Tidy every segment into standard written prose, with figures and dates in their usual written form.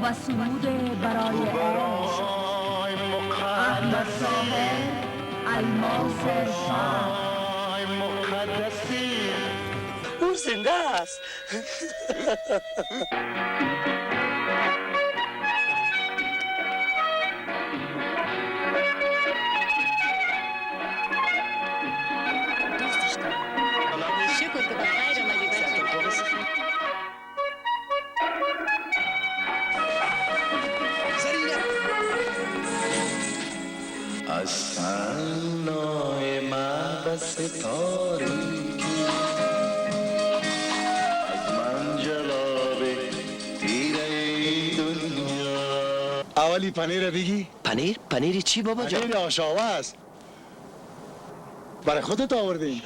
و سرود برای عشق احمد ظاهر الماس شاه. او زنده است. از تنهای محبس تاریکی از من جلاب تیره دنیا. اولی پنیر بگی؟ پنیر؟ پنیری چی بابا جان؟ پنیر آشاوه است. برای خودت آوردیم.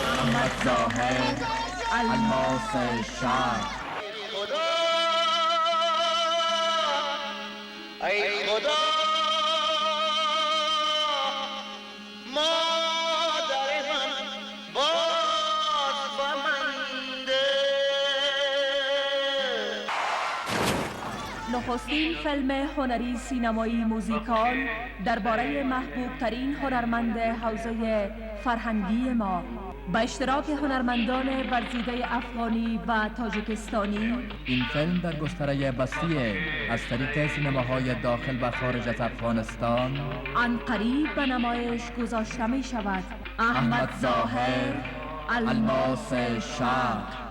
احمد ظاهر الماس شاه. ای خدا مادر من باز با من ده. نخستین فیلم هنری سینمایی موزیکال درباره محبوب ترین هنرمند حوزه فرهنگی ما با اشتراک هنرمندان ورزیده افغانی و تاجیکستانی. این فیلم در گستره وسیع از طریق سینماهای داخل و خارج از افغانستان آن قریب به نمایش گذاشته می شود. احمد ظاهر الماس شاه.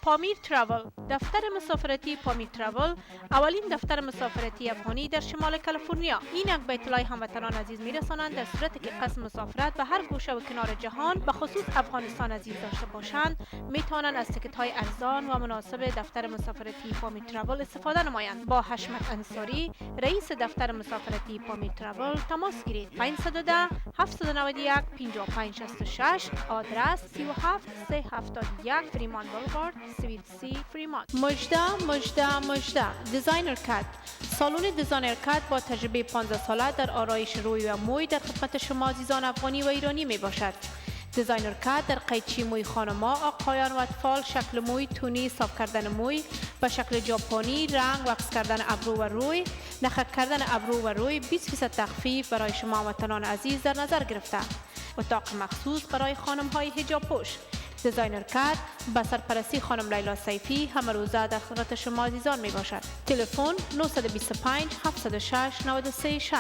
پامیر تراول، دفتر مسافرتی پامیر تراول اولین دفتر مسافرتی افغانی در شمال کالیفرنیا. اینک به اطلاع هموطنان عزیز میرسانند در صورتی که قصد مسافرت به هر گوشه و کنار جهان به خصوص افغانستان عزیز داشته باشند، میتوانند از تکت های ارزان و مناسب دفتر مسافرتی پامیر تراول استفاده نمایند. با حشمت انصاری، رئیس دفتر مسافرتی پامیر تراول تماس گیرید. 510 791 5566. آدرس 37371 فریمان بولوارد، سویت سی، فریمان. مجده دیزاینر کات، سالن دیزاینر کات با تجربه 15 ساله در آرایش روی و موی در خدمت شما عزیزان افغانی و ایرانی می باشد. دیزاینر کات در قیچی موی خانما، آقایان و اطفال، شکل موی، تونی، صاف کردن موی به شکل ژاپنی، رنگ، وکس کردن ابرو و روی، نخک کردن ابرو و روی، 20% تخفیف برای شما وطنان عزیز در نظر گرفته. اتاق مخصوص برای خانم های حجاب پوش. دیزاینر کات با سرپرستی خانم لیلا سیفی همه روزه در خدمت شما عزیزان می باشد. تلفن 925 706 93 60.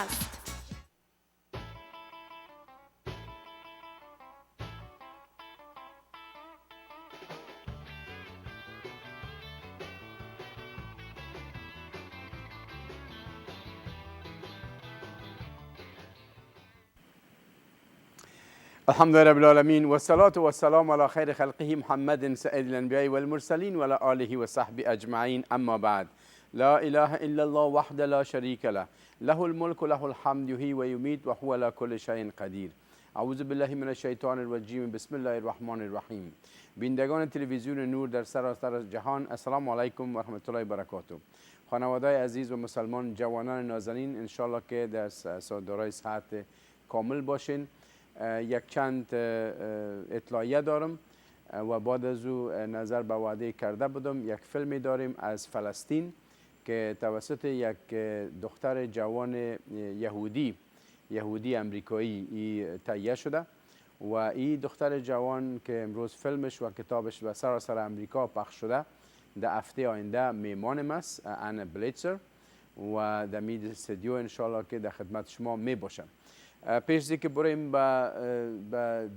الحمد لله رب العالمين والصلاة والسلام على خير خلقه محمد سيد الأنبياء والمرسلين وعلى آله وصحبه أجمعين. أما بعد، لا إله إلا الله وحده لا شريك له، له الملك وله الحمد يحيي ويميت وهو على كل شيء قدير. اعوذ بالله من الشیطان الرجیم. بسم الله الرحمن الرحیم. بینندگان تلویزیون نور در سراسر جهان، السلام علیکم و رحمت الله و برکاته. خانواده‌های عزیز و مسلمان، جوانان نازنین، ان شاء الله که در دارای صحت کامل باشین. یک چند اطلاعیه دارم و بعد از او نظر به وعده کرده بودم. یک فیلمی داریم از فلسطین که توسط یک دختر جوان یهودی امریکایی تهیه شده و این دختر جوان که امروز فیلمش و کتابش به سراسر امریکا پخش شده، در هفته آینده میمان ماست، آن بلیتزر، و در مید استودیو انشالله که در خدمت شما می باشم. پیش از اینکه بریم به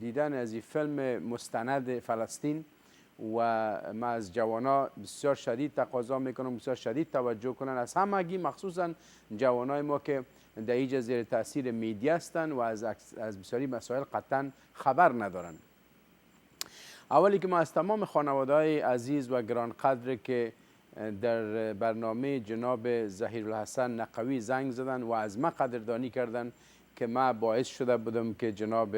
دیدن از این فیلم مستند فلسطین و ما از جوانا بسیار شدید تقاضا میکنم بسیار شدید توجه کنن، از همگی مخصوصا جوانای ما که در اینجا زیر تاثیر میدیا هستند و از بسیاری مسائل قطعا خبر ندارن. اولی که ما از تمام خانواده‌های عزیز و گرانقدر که در برنامه جناب ظهیرالحسن نقوی زنگ زدن و از ما قدردانی کردن که ما باعث شده بودم که جناب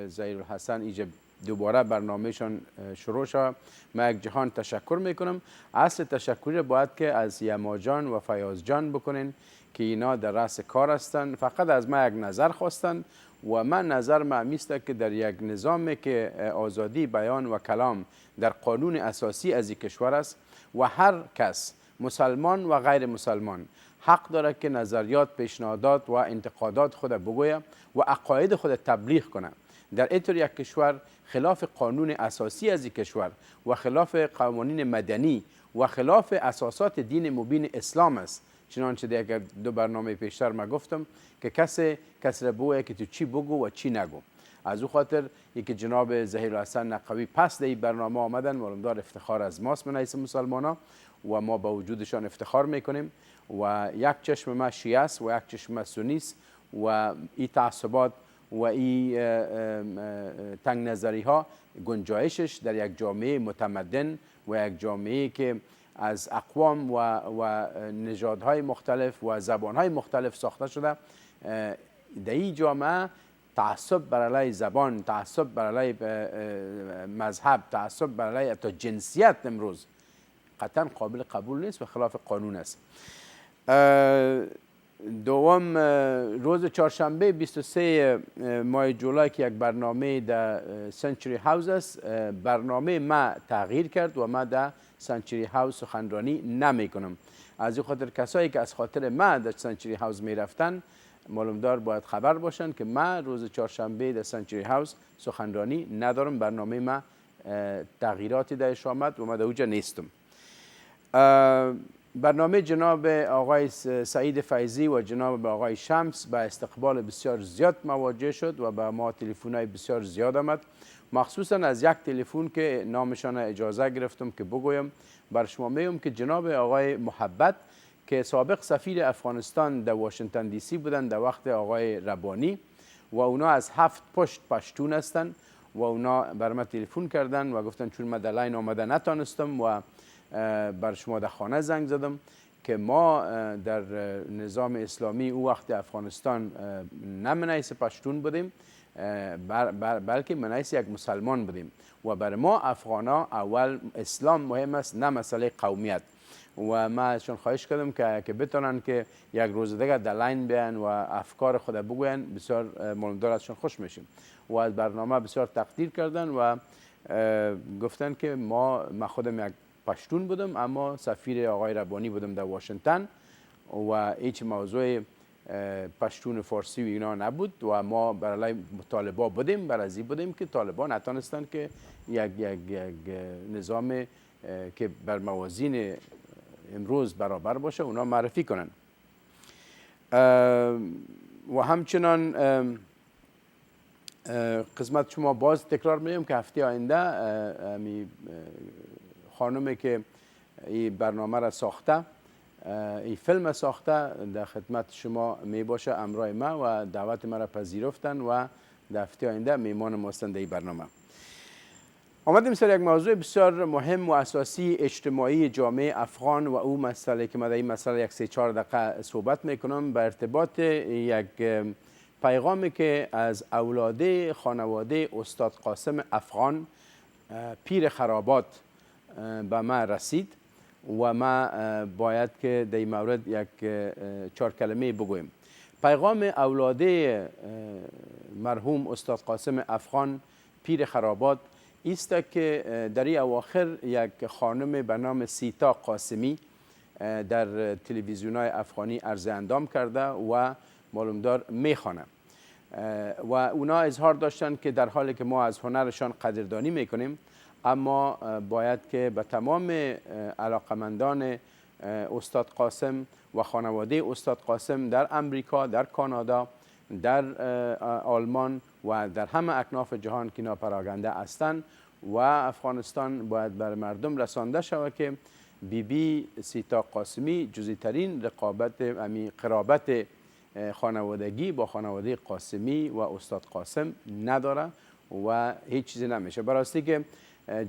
ظهیرالحسن اینجا دوباره برنامهشان شروع شد. من یک جهان تشکر میکنم. اصل تشکر باید که از یما جان و فیاض جان بکنین که اینا در رأس کار هستند. فقط از ما یک نظر خواستند و من نظر من میسته که در یک نظامی که آزادی بیان و کلام در قانون اساسی از این کشور است و هر کس مسلمان و غیر مسلمان حق داره که نظریات، پیشنهادات و انتقادات خود بگوید و عقاید خود تبلیغ کنه. در اینطور یک کشور خلاف قانون اساسی از این کشور و خلاف قوانین مدنی و خلاف اساسات دین مبین اسلام است. چنانچه در دو برنامه پیشتر ما گفتم که کسی را بگوید که تو چی بگو و چی نگو. از او خاطر یکی جناب ظهیرالحسن نقوی پس در این برنامه آمدن، معلومدار افتخار از ماست من حیث مسلمانا و ما با وجودشان افتخار میکنیم و یک چشم ما شیعه است و یک چشم ما سنی است و این تعصبات و این تنگ نظری ها گنجایشش در یک جامعه متمدن و یک جامعه که از اقوام و نژادهای مختلف و زبانهای مختلف ساخته شده، در این جامعه تعصب بر علیه زبان، تعصب بر علیه مذهب، تعصب بر علیه حتی جنسیت امروز قطعا قابل قبول نیست و خلاف قانون است. دوم روز چهارشنبه 23 ماه جولای که یک برنامه در سنچری هاوس است، برنامه ما تغییر کرد و ما در سنچری هاوس سخنرانی نمی کنم. از این خاطر کسایی که از خاطر ما در سنچری هاوس می رفتن معلومدار باید خبر باشن که ما روز چهارشنبه در سنچری هاوس سخنرانی ندارم. برنامه ما تغییراتی درش آمد و ما در اونجا نیستم. برنامه جناب آقای سعید فیضی و جناب آقای شمس به استقبال بسیار زیاد مواجه شد و به ما تلفن‌های بسیار زیاد آمد، مخصوصا از یک تلفن که نامشان اجازه گرفتم که بگویم. بر شما میگم که جناب آقای محبت که سابق سفیر افغانستان در واشنگتن دی سی بودند در وقت آقای ربانی و اونا از 7 پشت پشتون هستند و اونا بر ما تلفن کردن و گفتن چون من در لاین آمده نتانستم و بر شما در خانه زنگ زدم که ما در نظام اسلامی او وقت افغانستان نه منیس پشتون بودیم بلکه منیس یک مسلمان بودیم و بر ما افغانا اول اسلام مهم است نه مسئله قومیت. و ما ازشون خواهش کردم که بتونن که یک روز دیگه در لاین بیان و افکار خود بگوین، بسیار معلومدار ازشون خوش میشیم و از برنامه بسیار تقدیر کردن و گفتن که ما خودم یک پشتون بودم اما سفیر آقای ربانی بودم در واشنگتن و هیچ موضوع پشتون فارسی و اینا نبود و ما برای طالبا بودیم، برای بودیم که طالبا نتونستن که یک نظام که بر موازین امروز برابر باشه اونا معرفی کنن. و همچنان قسمت شما باز تکرار میگم که هفته آینده خانمی که این برنامه را ساخته، این فیلم ساخته، در خدمت شما می باشه امرای ما و دعوت ما را پذیرفتن و در هفته آینده میمان ما هستند در این برنامه. آمدیم سر یک موضوع بسیار مهم و اساسی اجتماعی جامعه افغان و او مسئله که من در این مسئله یک 3-4 دقیقه صحبت میکنم به ارتباط یک پیغامی که از اولاد خانواده استاد قاسم افغان پیر خرابات به ما رسید و ما باید که در این مورد یک 4 کلمه بگویم. پیغام اولاده مرحوم استاد قاسم افغان پیر خرابات است که در این اواخر یک خانم به نام سیتا قاسمی در تلویزیون‌های افغانی عرض اندام کرده و معلومدار میخوانه و اونا اظهار داشتن که در حالی که ما از هنرشان قدردانی میکنیم اما باید که به تمام علاقمندان استاد قاسم و خانواده استاد قاسم در امریکا، در کانادا، در آلمان و در همه اکناف جهان که اینا پراگنده هستند و افغانستان باید بر مردم رسانده شود که بی سیتا قاسمی جزئی قرابت خانوادگی با خانواده قاسمی و استاد قاسم نداره و هیچ چیزی نمیشه. براستی که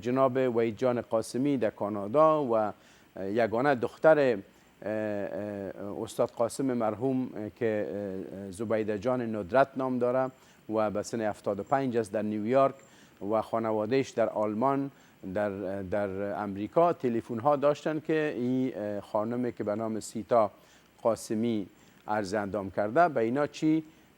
جناب وحید جان قاسمی در کانادا و یگانه دختر استاد قاسم مرحوم که زبیده جان ندرت نام داره و به سن 75 است در نیویورک و خانوادهش در آلمان در امریکا تلفن ها داشتن که این خانمی که به نام سیتا قاسمی عرض اندام کرده به اینا چی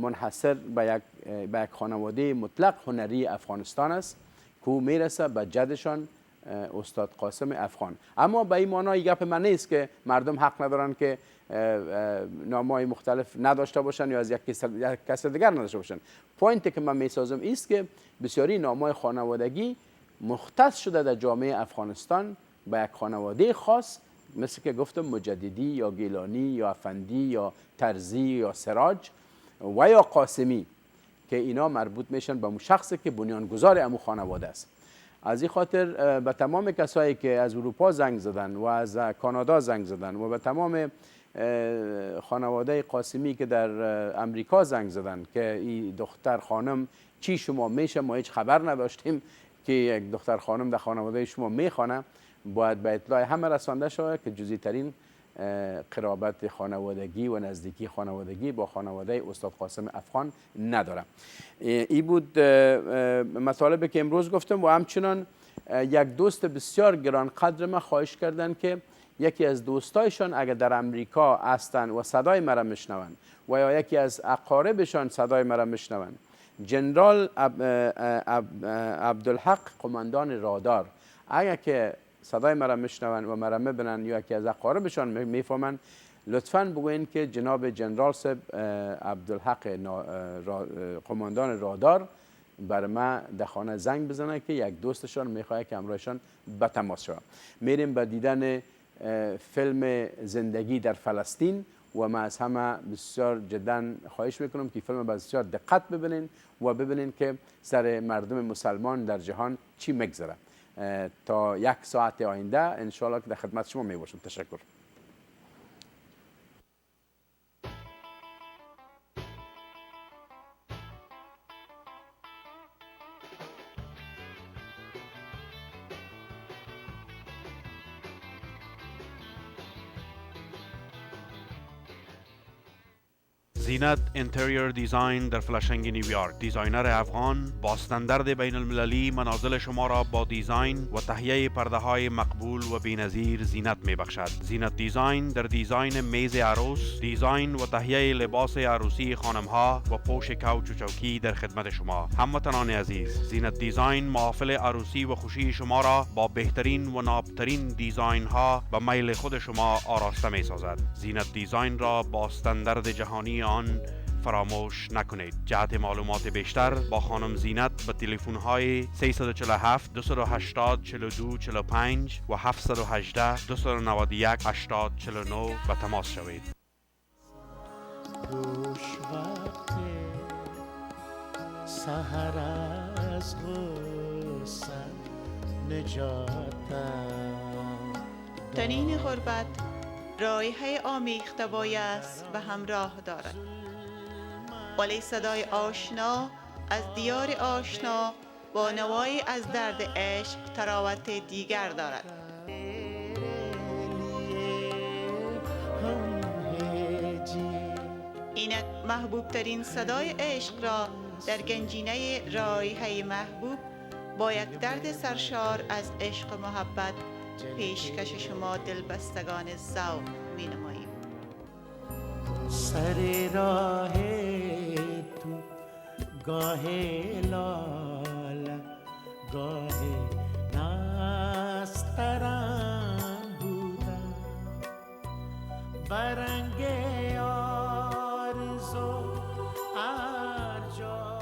منحصر به یک خانواده مطلق هنری افغانستان است که میرسه به جدشان استاد قاسم افغان. اما به این معنای گپ من نیست که مردم حق ندارن که نام‌های مختلف نداشته باشن یا از یک کس دیگر نداشته باشن. پوینتی که من میسازم است که بسیاری نام‌های خانوادگی مختص شده در جامعه افغانستان به یک خانواده خاص، مثل که گفتم مجددی یا گیلانی یا افندی یا ترزی یا سراج و یا قاسمی، که اینا مربوط میشن به اون شخصی که بنیانگذار امو خانواده است. از این خاطر به تمام کسایی که از اروپا زنگ زدن و از کانادا زنگ زدن و به تمام خانواده قاسمی که در امریکا زنگ زدن که این دختر خانم چی شما میشه، ما هیچ خبر نداشتیم که یک دختر خانم در خانواده شما میخوانه، باید به اطلاع همه رسانده شود که جزئی ترین قرابت خانوادگی و نزدیکی خانوادگی با خانواده استاد قاسم افغان نداره. این بود مطالبی که امروز گفتم. و همچنان یک دوست بسیار گران قدر ما خواهش کردن که یکی از دوستایشان اگر در امریکا هستن و صدای مرا میشنون و یا یکی از اقاربشان صدای مرا میشنون، جنرال عبدالحق قماندان رادار، اگر که صدای مرا میشنون و مرا میبینن یا یکی از اقاربشان میفهمن، لطفاً بگوین که جناب جنرال صاحب عبدالحق قماندان رادار بر ما در خانه زنگ بزنه که یک دوستشان میخواه که همراهشان به تماس شود. میریم به دیدن فیلم زندگی در فلسطین و ما از همه بسیار جدا خواهش میکنم که فیلم بسیار دقت ببینین و ببینین که سر مردم مسلمان در جهان چی میگذره. تا یک ساعت آینده انشاءالله که در خدمت شما می باشم. تشکر. زینت انتریور دیزاین در فلاشنگ نیویورک، دیزاینر افغان با استاندارد بین المللی منازل شما را با دیزاین و تهیه پرده های مقبول و بی‌نظیر زینت می بخشد. زینت دیزاین در دیزاین میز عروس، دیزاین و تهیه لباس عروسی خانم ها و پوش کوچ و چوکی در خدمت شما. هموطنان عزیز، زینت دیزاین محافل عروسی و خوشی شما را با بهترین و نابترین دیزاین ها به میل خود شما آراسته می سازد. زینت دیزاین را با استاندارد جهانی آن فراموش نکنید. جهت معلومات بیشتر با خانم زینت به تلفن های 347 280 42 45 و 718 291 80 49 به تماس شوید. دوش وقت سحر از غصه نجاتم. تنین غربت رایحه آمیخته بایست و همراه دارد، ولی صدای آشنا از دیار آشنا با نوایی از درد عشق تراوت دیگر دارد. اینک محبوب ترین صدای عشق را در گنجینه رایحه محبوب با یک درد سرشار از عشق و محبت پیشکش شما دلبستگان ذوق می نماییم. سر راه تو گاه لال گاه نسترن بودم، برنگ آرزو ارجا.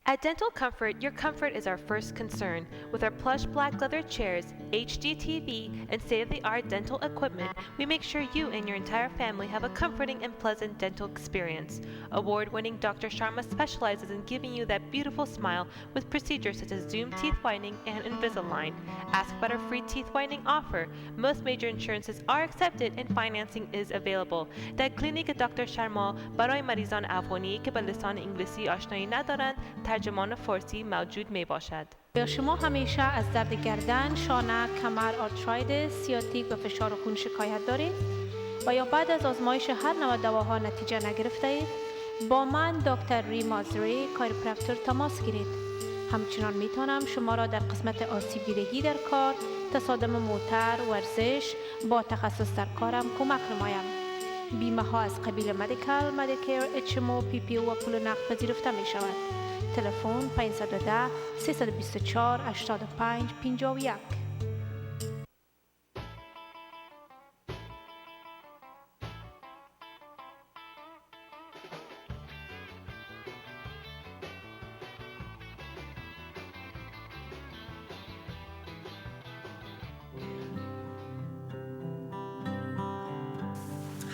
At Dental Comfort, your comfort is our first concern. With our plush black leather chairs, HD TV, and state-of-the-art dental equipment, we make sure you and your entire family have a comforting and pleasant dental experience. Award-winning Dr. Sharma specializes in giving you that beautiful smile with procedures such as Zoom teeth whitening and Invisalign. Ask about our free teeth whitening offer. Most major insurances are accepted and financing is available. در کلینیک دکتر شرما برای مریضان افغانی که به لسان انگلیسی آشنایی ندارند، ترجمان فارسی موجود می باشد. یا شما همیشه از درد گردن، شانه، کمر، آرترایتس، سیاتیک و فشار خون شکایت دارید و یا بعد از آزمایش هر نوع دواها نتیجه نگرفته اید؟ با من دکتر ریمازری کایروپرکتور تماس گیرید. همچنان میتونم شما را در قسمت آسیب دیدگی در کار، تصادم موتر، ورزش با تخصص در کارم کمک نمایم. بیمه ها از قبیل مدیکال، مدیکیر، اچمو، پی پی و پول نقد پذیرفته می شود. تلفن 510 324 85 51.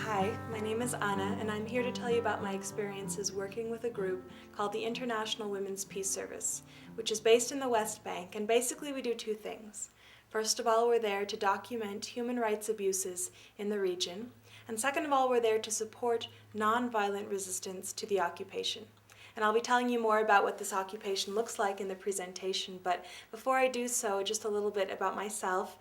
Hi, my name is Anna, and I'm here to tell you about my experiences working with a group called the International Women's Peace Service, which is based in the West Bank, and basically we do two things. First of all, we're there to document human rights abuses in the region, and second of all, we're there to support nonviolent resistance to the occupation. And I'll be telling you more about what this occupation looks like in the presentation, but before I do so, just a little bit about myself.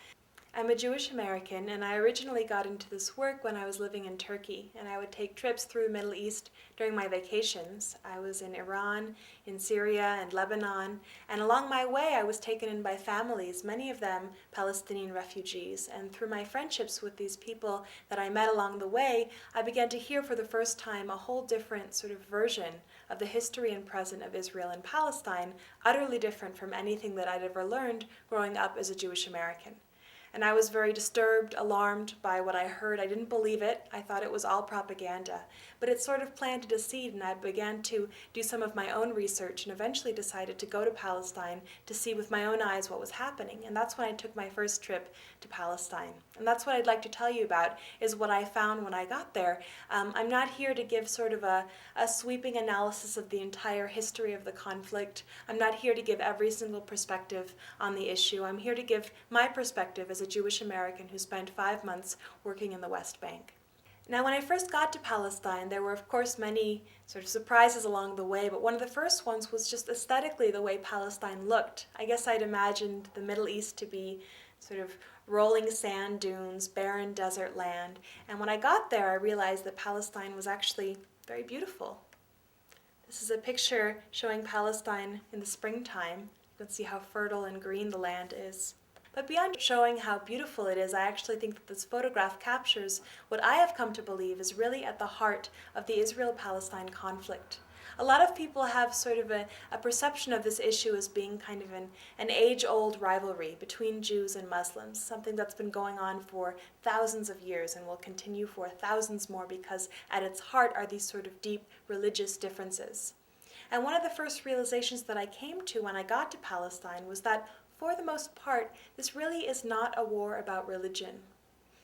I'm a Jewish American, and I originally got into this work when I was living in Turkey, and I would take trips through the Middle East during my vacations. I was in Iran, in Syria, and Lebanon, and along my way I was taken in by families, many of them Palestinian refugees, and through my friendships with these people that I met along the way, I began to hear for the first time a whole different sort of version of the history and present of Israel and Palestine, utterly different from anything that I'd ever learned growing up as a Jewish American. And I was very disturbed, alarmed by what I heard. I didn't believe it. I thought it was all propaganda. But it sort of planted a seed, and I began to do some of my own research and eventually decided to go to Palestine to see with my own eyes what was happening. And that's when I took my first trip to Palestine. And that's what I'd like to tell you about, is what I found when I got there. I'm not here to give sort of a sweeping analysis of the entire history of the conflict. I'm not here to give every single perspective on the issue. I'm here to give my perspective as a Jewish American who spent 5 months working in the West Bank. Now, when I first got to Palestine, there were, of course, many sort of surprises along the way, but one of the first ones was just aesthetically the way Palestine looked. I guess I'd imagined the Middle East to be sort of rolling sand dunes, barren desert land, and when I got there, I realized that Palestine was actually very beautiful. This is a picture showing Palestine in the springtime. You can see how fertile and green the land is. But beyond showing how beautiful it is, I actually think that this photograph captures what I have come to believe is really at the heart of the Israel-Palestine conflict. A lot of people have sort of a perception of this issue as being kind of an age-old rivalry between Jews and Muslims, something that's been going on for thousands of years and will continue for thousands more because at its heart are these sort of deep religious differences. And one of the first realizations that I came to when I got to Palestine was that for the most part, this really is not a war about religion.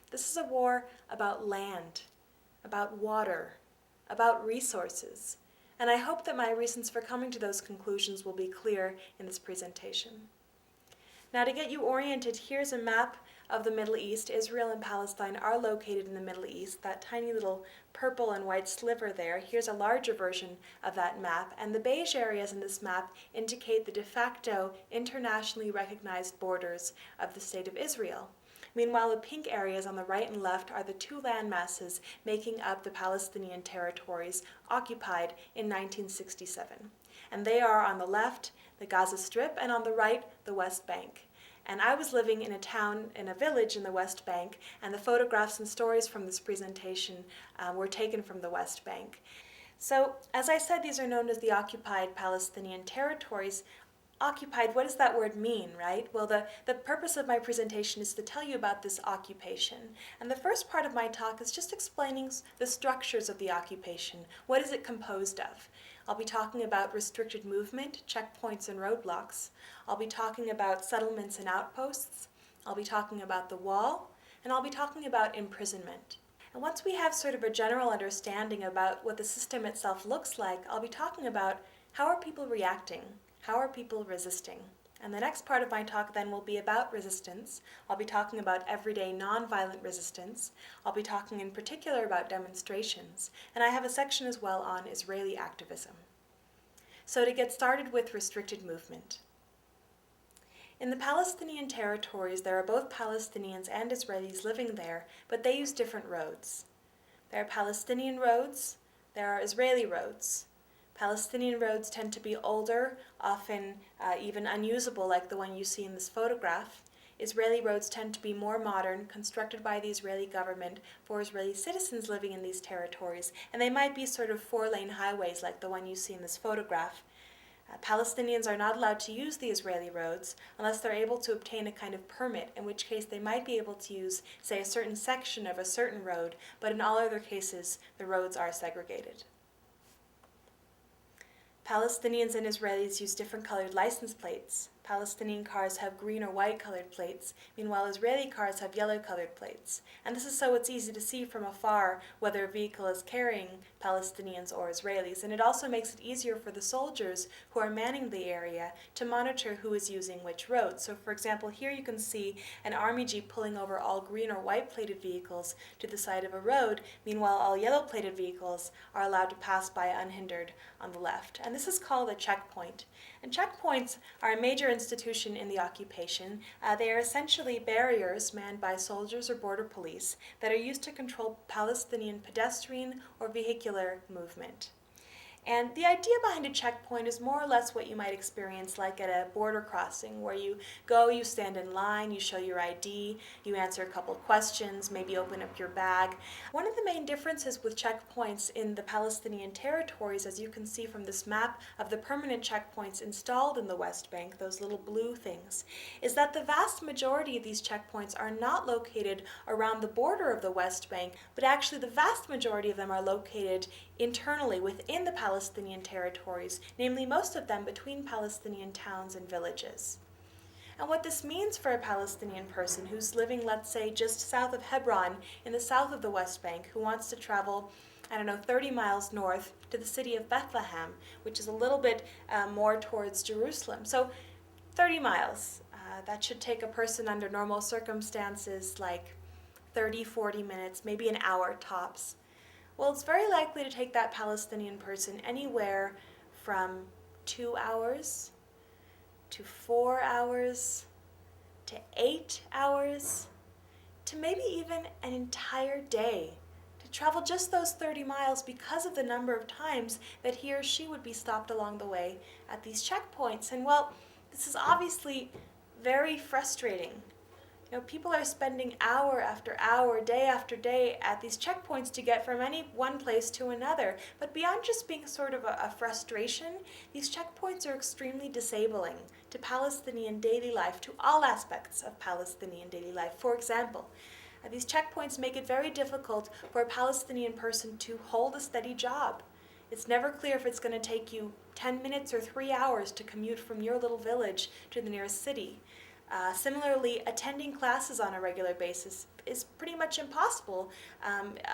This is a war about land, about water, about resources. And I hope that my reasons for coming to those conclusions will be clear in this presentation. Now, to get you oriented, here's a map of the Middle East. Israel and Palestine are located in the Middle East, that tiny little purple and white sliver there. Here's a larger version of that map, and the beige areas in this map indicate the de facto internationally recognized borders of the State of Israel. Meanwhile, the pink areas on the right and left are the two landmasses making up the Palestinian territories occupied in 1967. And they are on the left, the Gaza Strip, and on the right, the West Bank. And I was living in a town, in a village in the West Bank, and the photographs and stories from this presentation were taken from the West Bank. So, as I said, these are known as the occupied Palestinian territories. Occupied, what does that word mean, right? Well, the purpose of my presentation is to tell you about this occupation. And the first part of my talk is just explaining the structures of the occupation. What is it composed of? I'll be talking about restricted movement, checkpoints and roadblocks. I'll be talking about settlements and outposts. I'll be talking about the wall, and I'll be talking about imprisonment. And once we have sort of a general understanding about what the system itself looks like, I'll be talking about how are people reacting? How are people resisting? And the next part of my talk then will be about resistance. I'll be talking about everyday nonviolent resistance. I'll be talking in particular about demonstrations. And I have a section as well on Israeli activism. So to get started with restricted movement. In the Palestinian territories, there are both Palestinians and Israelis living there, but they use different roads. There are Palestinian roads, there are Israeli roads. Palestinian roads tend to be older, often even unusable like the one you see in this photograph. Israeli roads tend to be more modern, constructed by the Israeli government for Israeli citizens living in these territories, and they might be sort of 4-lane highways like the one you see in this photograph. Palestinians are not allowed to use the Israeli roads unless they're able to obtain a kind of permit, in which case they might be able to use, say, a certain section of a certain road, but in all other cases, the roads are segregated. Palestinians and Israelis use different colored license plates. Palestinian cars have green or white colored plates, meanwhile Israeli cars have yellow colored plates. And this is so it's easy to see from afar whether a vehicle is carrying Palestinians or Israelis. And it also makes it easier for the soldiers who are manning the area to monitor who is using which road. So for example, here you can see an army jeep pulling over all green or white plated vehicles to the side of a road, meanwhile all yellow plated vehicles are allowed to pass by unhindered on the left. And this is called a checkpoint. And checkpoints are a major institution in the occupation. They are essentially barriers manned by soldiers or border police that are used to control Palestinian pedestrian or vehicular movement. And the idea behind a checkpoint is more or less what you might experience like at a border crossing, where you go, you stand in line, you show your ID, you answer a couple questions, maybe open up your bag. One of the main differences with checkpoints in the Palestinian territories, as you can see from this map of the permanent checkpoints installed in the West Bank, those little blue things, is that the vast majority of these checkpoints are not located around the border of the West Bank, but actually the vast majority of them are located internally within the Palestinian territories, namely most of them between Palestinian towns and villages. And what this means for a Palestinian person who's living, let's say, just south of Hebron in the south of the West Bank, who wants to travel, 30 miles north to the city of Bethlehem, which is a little bit more towards Jerusalem. So 30 miles, that should take a person under normal circumstances like 30, 40 minutes, maybe an hour tops. Well, it's very likely to take that Palestinian person anywhere from 2 hours to 4 hours to 8 hours to maybe even an entire day to travel just those 30 miles because of the number of times that he or she would be stopped along the way at these checkpoints. And well, this is obviously very frustrating. People are spending hour after hour, day after day at these checkpoints to get from any one place to another. But beyond just being sort of a frustration, these checkpoints are extremely disabling to Palestinian daily life, to all aspects of Palestinian daily life. For example, these checkpoints make it very difficult for a Palestinian person to hold a steady job. It's never clear if it's going to take you 10 minutes or 3 hours to commute from your little village to the nearest city. Similarly, attending classes on a regular basis is pretty much impossible.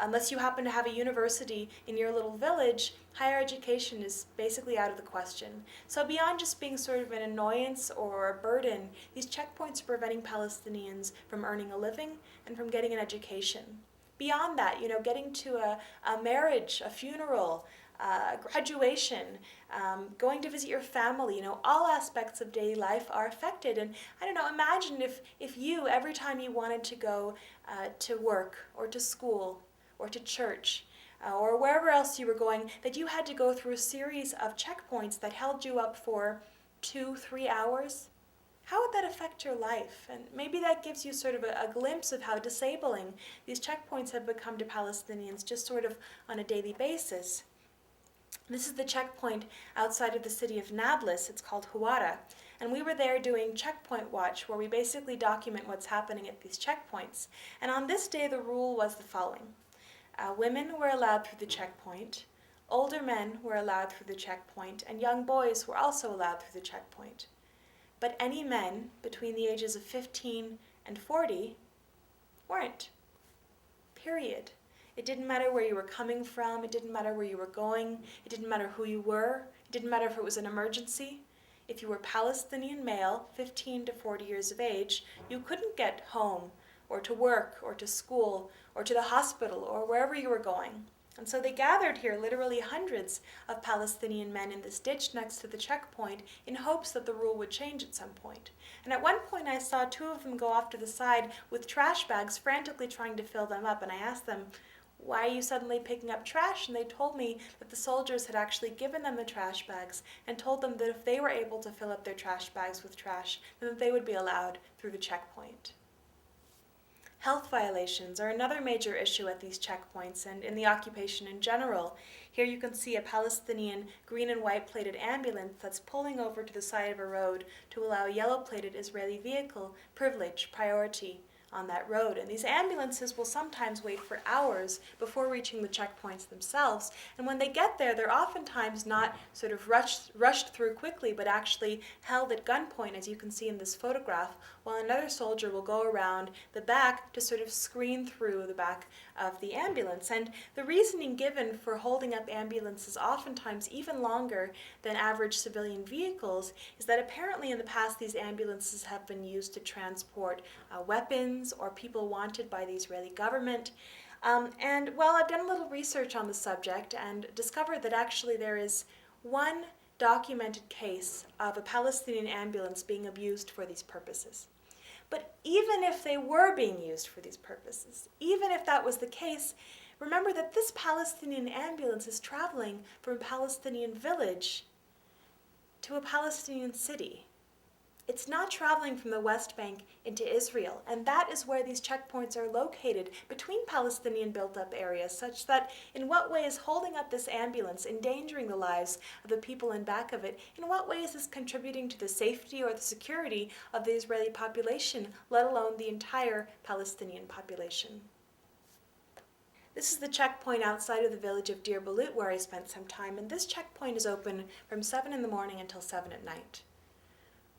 Unless you happen to have a university in your little village, higher education is basically out of the question. So beyond just being sort of an annoyance or a burden, these checkpoints are preventing Palestinians from earning a living and from getting an education. Beyond that, getting to a marriage, a funeral, graduation, going to visit your family, all aspects of daily life are affected. And imagine if you, every time you wanted to go to work or to school or to church or wherever else you were going, that you had to go through a series of checkpoints that held you up for 2-3 hours. How would that affect your life? And maybe that gives you sort of a glimpse of how disabling these checkpoints have become to Palestinians just sort of on a daily basis. This is the checkpoint outside of the city of Nablus. It's called Huwara. And we were there doing checkpoint watch, where we basically document what's happening at these checkpoints. And on this day, the rule was the following. Women were allowed through the checkpoint, older men were allowed through the checkpoint, and young boys were also allowed through the checkpoint. But any men between the ages of 15 and 40 weren't. Period. It didn't matter where you were coming from, it didn't matter where you were going, it didn't matter who you were, it didn't matter if it was an emergency. If you were Palestinian male, 15 to 40 years of age, you couldn't get home or to work or to school or to the hospital or wherever you were going. And so they gathered here, literally hundreds of Palestinian men in this ditch next to the checkpoint in hopes that the rule would change at some point. And at one point I saw 2 of them go off to the side with trash bags, frantically trying to fill them up, and I asked them, why are you suddenly picking up trash? And they told me that the soldiers had actually given them the trash bags and told them that if they were able to fill up their trash bags with trash, then they would be allowed through the checkpoint. Health violations are another major issue at these checkpoints and in the occupation in general. Here you can see a Palestinian green and white plated ambulance that's pulling over to the side of a road to allow a yellow plated Israeli vehicle privilege priority on that road. And these ambulances will sometimes wait for hours before reaching the checkpoints themselves. And when they get there, they're oftentimes not sort of rushed through quickly, but actually held at gunpoint, as you can see in this photograph, while another soldier will go around the back to sort of screen through the back of the ambulance. And the reasoning given for holding up ambulances oftentimes even longer than average civilian vehicles is that apparently in the past these ambulances have been used to transport weapons or people wanted by the Israeli government. And well, I've done a little research on the subject and discovered that actually there is one documented case of a Palestinian ambulance being abused for these purposes. But even if they were being used for these purposes, even if that was the case, remember that this Palestinian ambulance is traveling from a Palestinian village to a Palestinian city. It's not traveling from the West Bank into Israel, and that is where these checkpoints are located between Palestinian built-up areas, such that in what way is holding up this ambulance endangering the lives of the people in back of it? In what way is this contributing to the safety or the security of the Israeli population, let alone the entire Palestinian population? This is the checkpoint outside of the village of Deir Balut where I spent some time, and this checkpoint is open from 7 in the morning until 7 at night.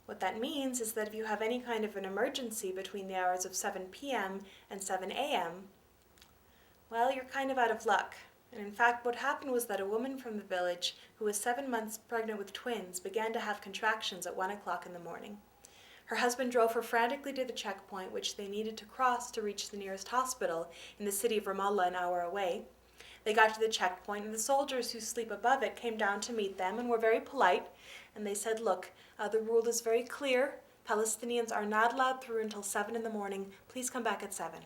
What that means is that if you have any kind of an emergency between the hours of 7 p.m. and 7 a.m., well, you're kind of out of luck. And in fact, what happened was that a woman from the village who was 7 months pregnant with twins began to have contractions at 1 o'clock in the morning. Her husband drove her frantically to the checkpoint, which they needed to cross to reach the nearest hospital in the city of Ramallah, an hour away. They got to the checkpoint, and the soldiers who sleep above it came down to meet them and were very polite. And they said, look, the rule is very clear. Palestinians are not allowed through until 7 in the morning. Please come back at 7.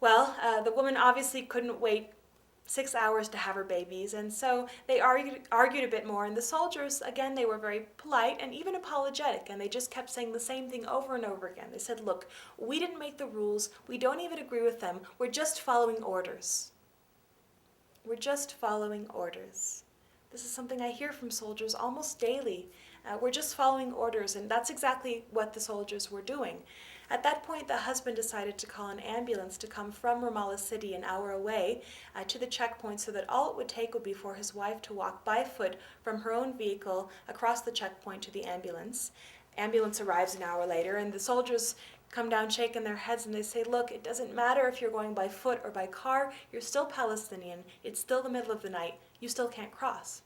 Well, the woman obviously couldn't wait 6 hours to have her babies, and so they argued a bit more. And the soldiers, again, they were very polite and even apologetic, and they just kept saying the same thing over and over again. They said, look, we didn't make the rules. We don't even agree with them. We're just following orders. We're just following orders. This is something I hear from soldiers almost daily. We're just following orders, and that's exactly what the soldiers were doing. At that point, the husband decided to call an ambulance to come from Ramallah City, an hour away, to the checkpoint, so that all it would take would be for his wife to walk by foot from her own vehicle across the checkpoint to the ambulance. Ambulance arrives an hour later, and the soldiers come down shaking their heads, and they say, look, it doesn't matter if you're going by foot or by car, you're still Palestinian, it's still the middle of the night, you still can't cross.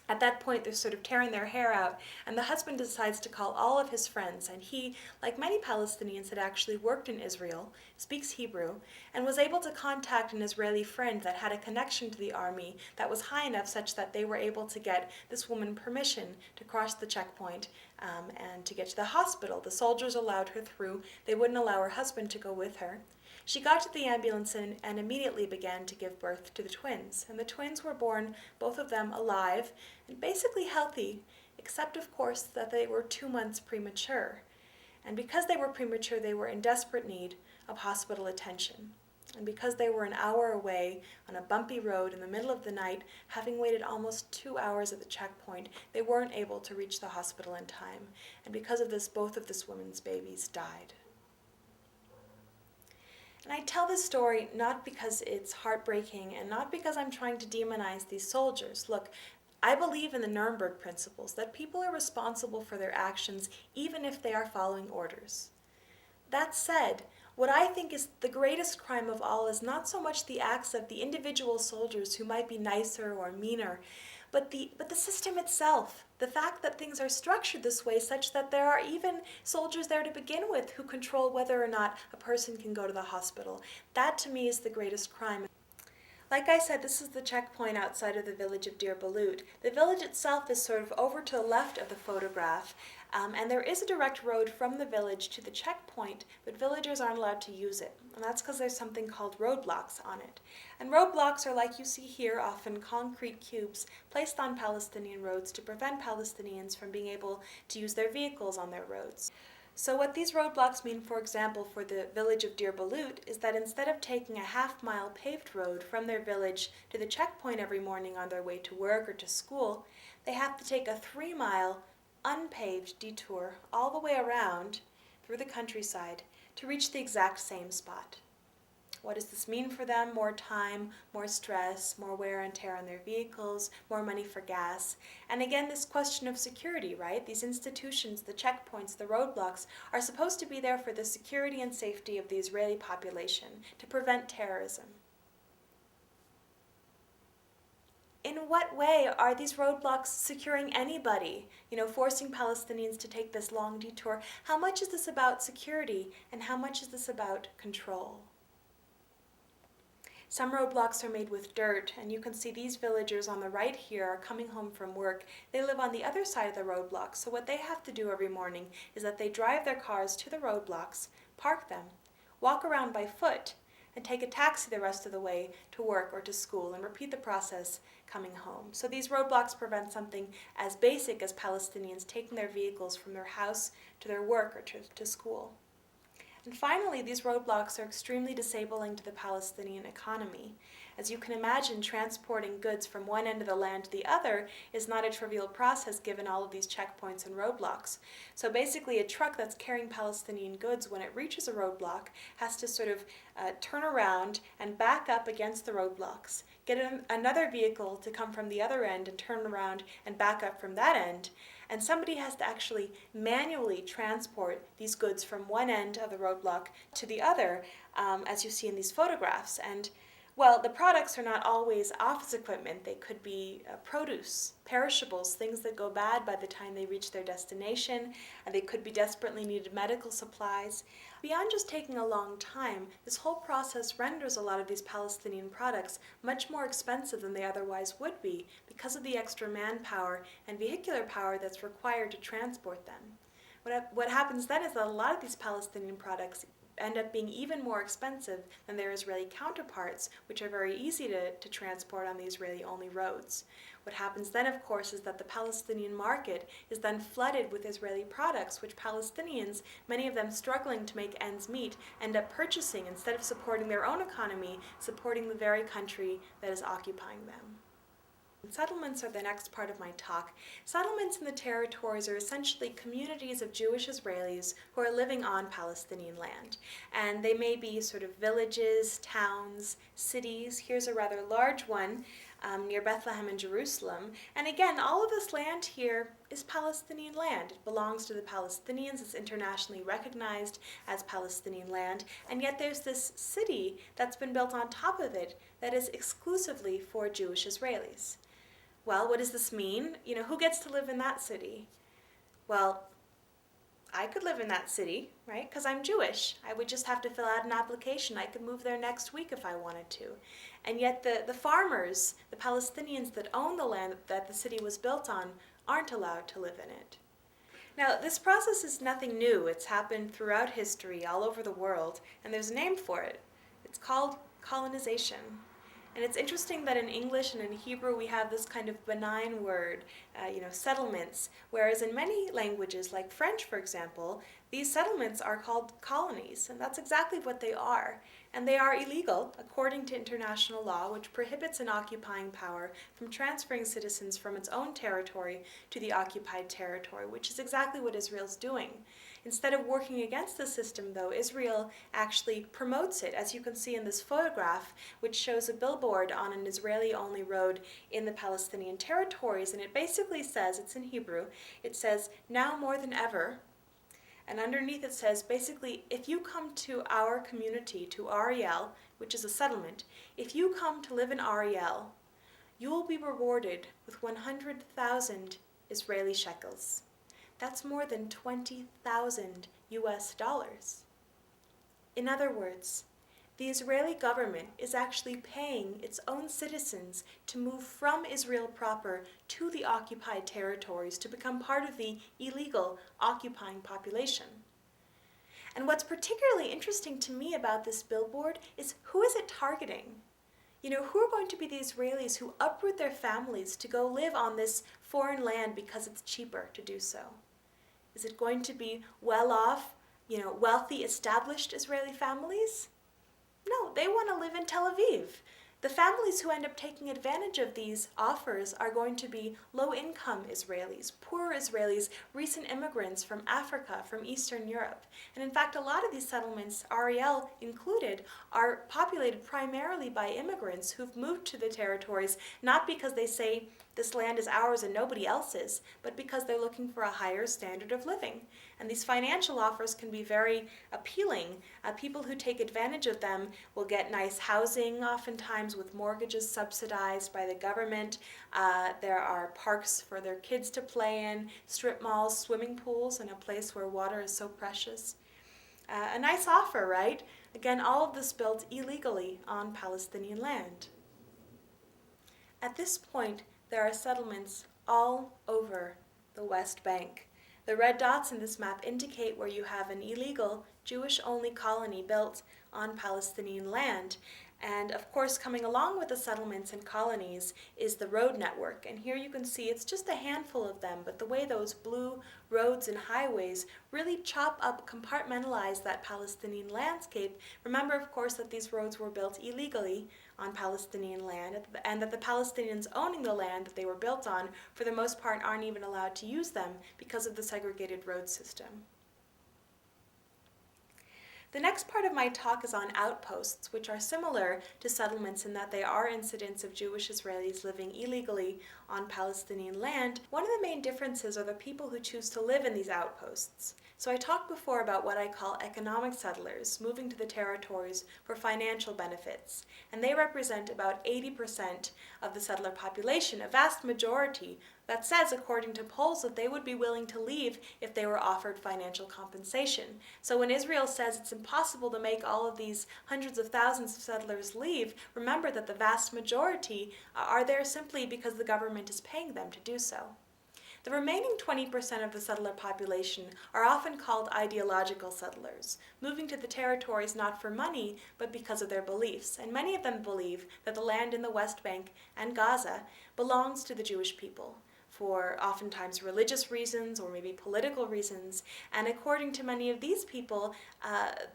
At that point, they're sort of tearing their hair out, and the husband decides to call all of his friends, and he, like many Palestinians, had actually worked in Israel, speaks Hebrew, and was able to contact an Israeli friend that had a connection to the army that was high enough such that they were able to get this woman permission to cross the checkpoint and to get to the hospital. The soldiers allowed her through. They wouldn't allow her husband to go with her. She got to the ambulance and immediately began to give birth to the twins. And the twins were born, both of them alive and basically healthy, except of course that they were 2 months premature. And because they were premature, they were in desperate need of hospital attention. And because they were an hour away on a bumpy road in the middle of the night, having waited almost 2 hours at the checkpoint, they weren't able to reach the hospital in time. And because of this, both of this woman's babies died. And I tell this story not because it's heartbreaking and not because I'm trying to demonize these soldiers. Look, I believe in the Nuremberg principles, that people are responsible for their actions even if they are following orders. That said, what I think is the greatest crime of all is not so much the acts of the individual soldiers who might be nicer or meaner, but the system itself. The fact that things are structured this way such that there are even soldiers there to begin with who control whether or not a person can go to the hospital. That to me is the greatest crime. Like I said, this is the checkpoint outside of the village of Deir Balut. The village itself is sort of over to the left of the photograph, And there is a direct road from the village to the checkpoint, but villagers aren't allowed to use it. And that's because there's something called roadblocks on it. And roadblocks are, like you see here, often concrete cubes placed on Palestinian roads to prevent Palestinians from being able to use their vehicles on their roads. So what these roadblocks mean, for example, for the village of Deir Balut, is that instead of taking a half-mile paved road from their village to the checkpoint every morning on their way to work or to school, they have to take a 3-mile unpaved detour all the way around through the countryside to reach the exact same spot. What does this mean for them? More time, more stress, more wear and tear on their vehicles, more money for gas. And again, this question of security, right? These institutions, the checkpoints, the roadblocks, are supposed to be there for the security and safety of the Israeli population, to prevent terrorism. In what way are these roadblocks securing anybody? Forcing Palestinians to take this long detour. How much is this about security, and how much is this about control? Some roadblocks are made with dirt, and you can see these villagers on the right here are coming home from work. They live on the other side of the roadblocks, so what they have to do every morning is that they drive their cars to the roadblocks, park them, walk around by foot, and take a taxi the rest of the way to work or to school, and repeat the process coming home. So these roadblocks prevent something as basic as Palestinians taking their vehicles from their house to their work or to school. And finally, these roadblocks are extremely disabling to the Palestinian economy. As you can imagine, transporting goods from one end of the land to the other is not a trivial process given all of these checkpoints and roadblocks. So basically, a truck that's carrying Palestinian goods, when it reaches a roadblock, has to sort of turn around and back up against the roadblocks, get another vehicle to come from the other end and turn around and back up from that end. And somebody has to actually manually transport these goods from one end of the roadblock to the other, as you see in these photographs. And, well, the products are not always office equipment. They could be produce, perishables, things that go bad by the time they reach their destination. They could be desperately needed medical supplies. Beyond just taking a long time, this whole process renders a lot of these Palestinian products much more expensive than they otherwise would be because of the extra manpower and vehicular power that's required to transport them. What happens then is that a lot of these Palestinian products end up being even more expensive than their Israeli counterparts, which are very easy to transport on the Israeli-only roads. What happens then, of course, is that the Palestinian market is then flooded with Israeli products, which Palestinians, many of them struggling to make ends meet, end up purchasing instead of supporting their own economy, supporting the very country that is occupying them. Settlements are the next part of my talk. Settlements in the territories are essentially communities of Jewish Israelis who are living on Palestinian land. And they may be sort of villages, towns, cities. Here's a rather large one near Bethlehem in Jerusalem. And again, all of this land here is Palestinian land. It belongs to the Palestinians. It's internationally recognized as Palestinian land. And yet there's this city that's been built on top of it that is exclusively for Jewish Israelis. Well, what does this mean? Who gets to live in that city? Well, I could live in that city, right? Because I'm Jewish. I would just have to fill out an application. I could move there next week if I wanted to. And yet the farmers, the Palestinians that own the land that the city was built on, aren't allowed to live in it. Now, this process is nothing new. It's happened throughout history, all over the world, and there's a name for it. It's called colonization. And it's interesting that in English and in Hebrew we have this kind of benign word, settlements, whereas in many languages, like French, for example, these settlements are called colonies, and that's exactly what they are. And they are illegal according to international law, which prohibits an occupying power from transferring citizens from its own territory to the occupied territory, which is exactly what Israel's doing. Instead of working against the system, though, Israel actually promotes it, as you can see in this photograph, which shows a billboard on an Israeli-only road in the Palestinian territories. And it basically says, it's in Hebrew, it says, "Now more than ever." And underneath it says, basically, if you come to our community, to Ariel, which is a settlement, if you come to live in Ariel, you will be rewarded with 100,000 Israeli shekels. That's more than 20,000 US dollars. In other words, the Israeli government is actually paying its own citizens to move from Israel proper to the occupied territories to become part of the illegal occupying population. And what's particularly interesting to me about this billboard is who is it targeting? You know, who are going to be the Israelis who uproot their families to go live on this foreign land because it's cheaper to do so? Is it going to be well-off, wealthy, established Israeli families? No, they want to live in Tel Aviv. The families who end up taking advantage of these offers are going to be low-income Israelis, poor Israelis, recent immigrants from Africa, from Eastern Europe. And in fact, a lot of these settlements, Ariel included, are populated primarily by immigrants who've moved to the territories, not because they say this land is ours and nobody else's, but because they're looking for a higher standard of living. And these financial offers can be very appealing. People who take advantage of them will get nice housing, oftentimes with mortgages subsidized by the government. There are parks for their kids to play in, strip malls, swimming pools, and a place where water is so precious. A nice offer, right? Again, all of this built illegally on Palestinian land. At this point, there are settlements all over the West Bank. The red dots in this map indicate where you have an illegal Jewish-only colony built on Palestinian land. And of course, coming along with the settlements and colonies is the road network. And here you can see it's just a handful of them, but the way those blue roads and highways really chop up, compartmentalize that Palestinian landscape. Remember, of course, that these roads were built illegally on Palestinian land, and that the Palestinians owning the land that they were built on, for the most part, aren't even allowed to use them because of the segregated road system. The next part of my talk is on outposts, which are similar to settlements in that they are incidents of Jewish Israelis living illegally on Palestinian land. One of the main differences are the people who choose to live in these outposts. So I talked before about what I call economic settlers, moving to the territories for financial benefits. And they represent about 80% of the settler population, a vast majority that says, according to polls, that they would be willing to leave if they were offered financial compensation. So when Israel says it's impossible to make all of these hundreds of thousands of settlers leave, remember that the vast majority are there simply because the government is paying them to do so. The remaining 20% of the settler population are often called ideological settlers, moving to the territories not for money, but because of their beliefs. And many of them believe that the land in the West Bank and Gaza belongs to the Jewish people, for oftentimes religious reasons or maybe political reasons. And according to many of these people,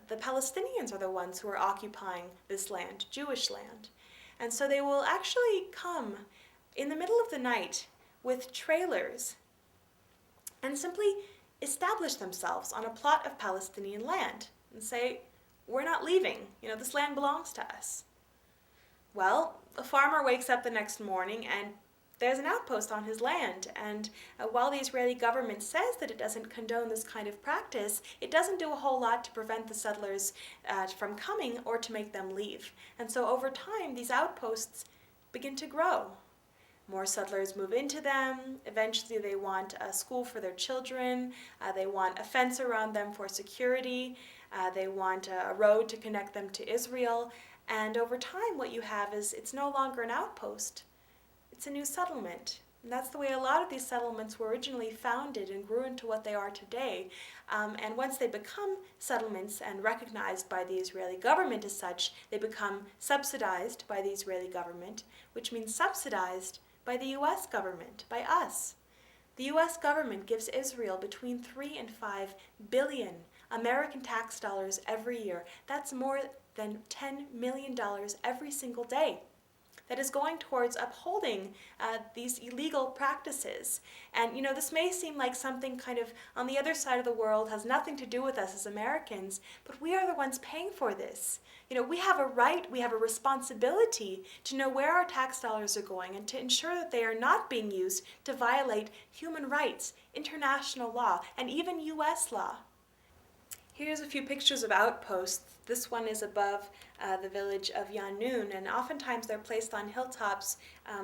the Palestinians are the ones who are occupying this land, Jewish land. And so they will actually come in the middle of the night with trailers and simply establish themselves on a plot of Palestinian land and say, we're not leaving, this land belongs to us. Well, a farmer wakes up the next morning and there's an outpost on his land, and while the Israeli government says that it doesn't condone this kind of practice, it doesn't do a whole lot to prevent the settlers from coming or to make them leave. And so over time, these outposts begin to grow. More settlers move into them. Eventually they want a school for their children. They want a fence around them for security. They want a road to connect them to Israel. And over time what you have is it's no longer an outpost. It's a new settlement. And that's the way a lot of these settlements were originally founded and grew into what they are today. And once they become settlements and recognized by the Israeli government as such, they become subsidized by the Israeli government, which means subsidized by the U.S. government, by us. The U.S. government gives Israel between 3 and 5 billion American tax dollars every year. That's more than $10 million every single day. That is going towards upholding these illegal practices. And this may seem like something kind of on the other side of the world, has nothing to do with us as Americans, but we are the ones paying for this. We have a right, we have a responsibility to know where our tax dollars are going and to ensure that they are not being used to violate human rights, international law, and even U.S. law. Here's a few pictures of outposts. This one is above the village of Yanun, and oftentimes they're placed on hilltops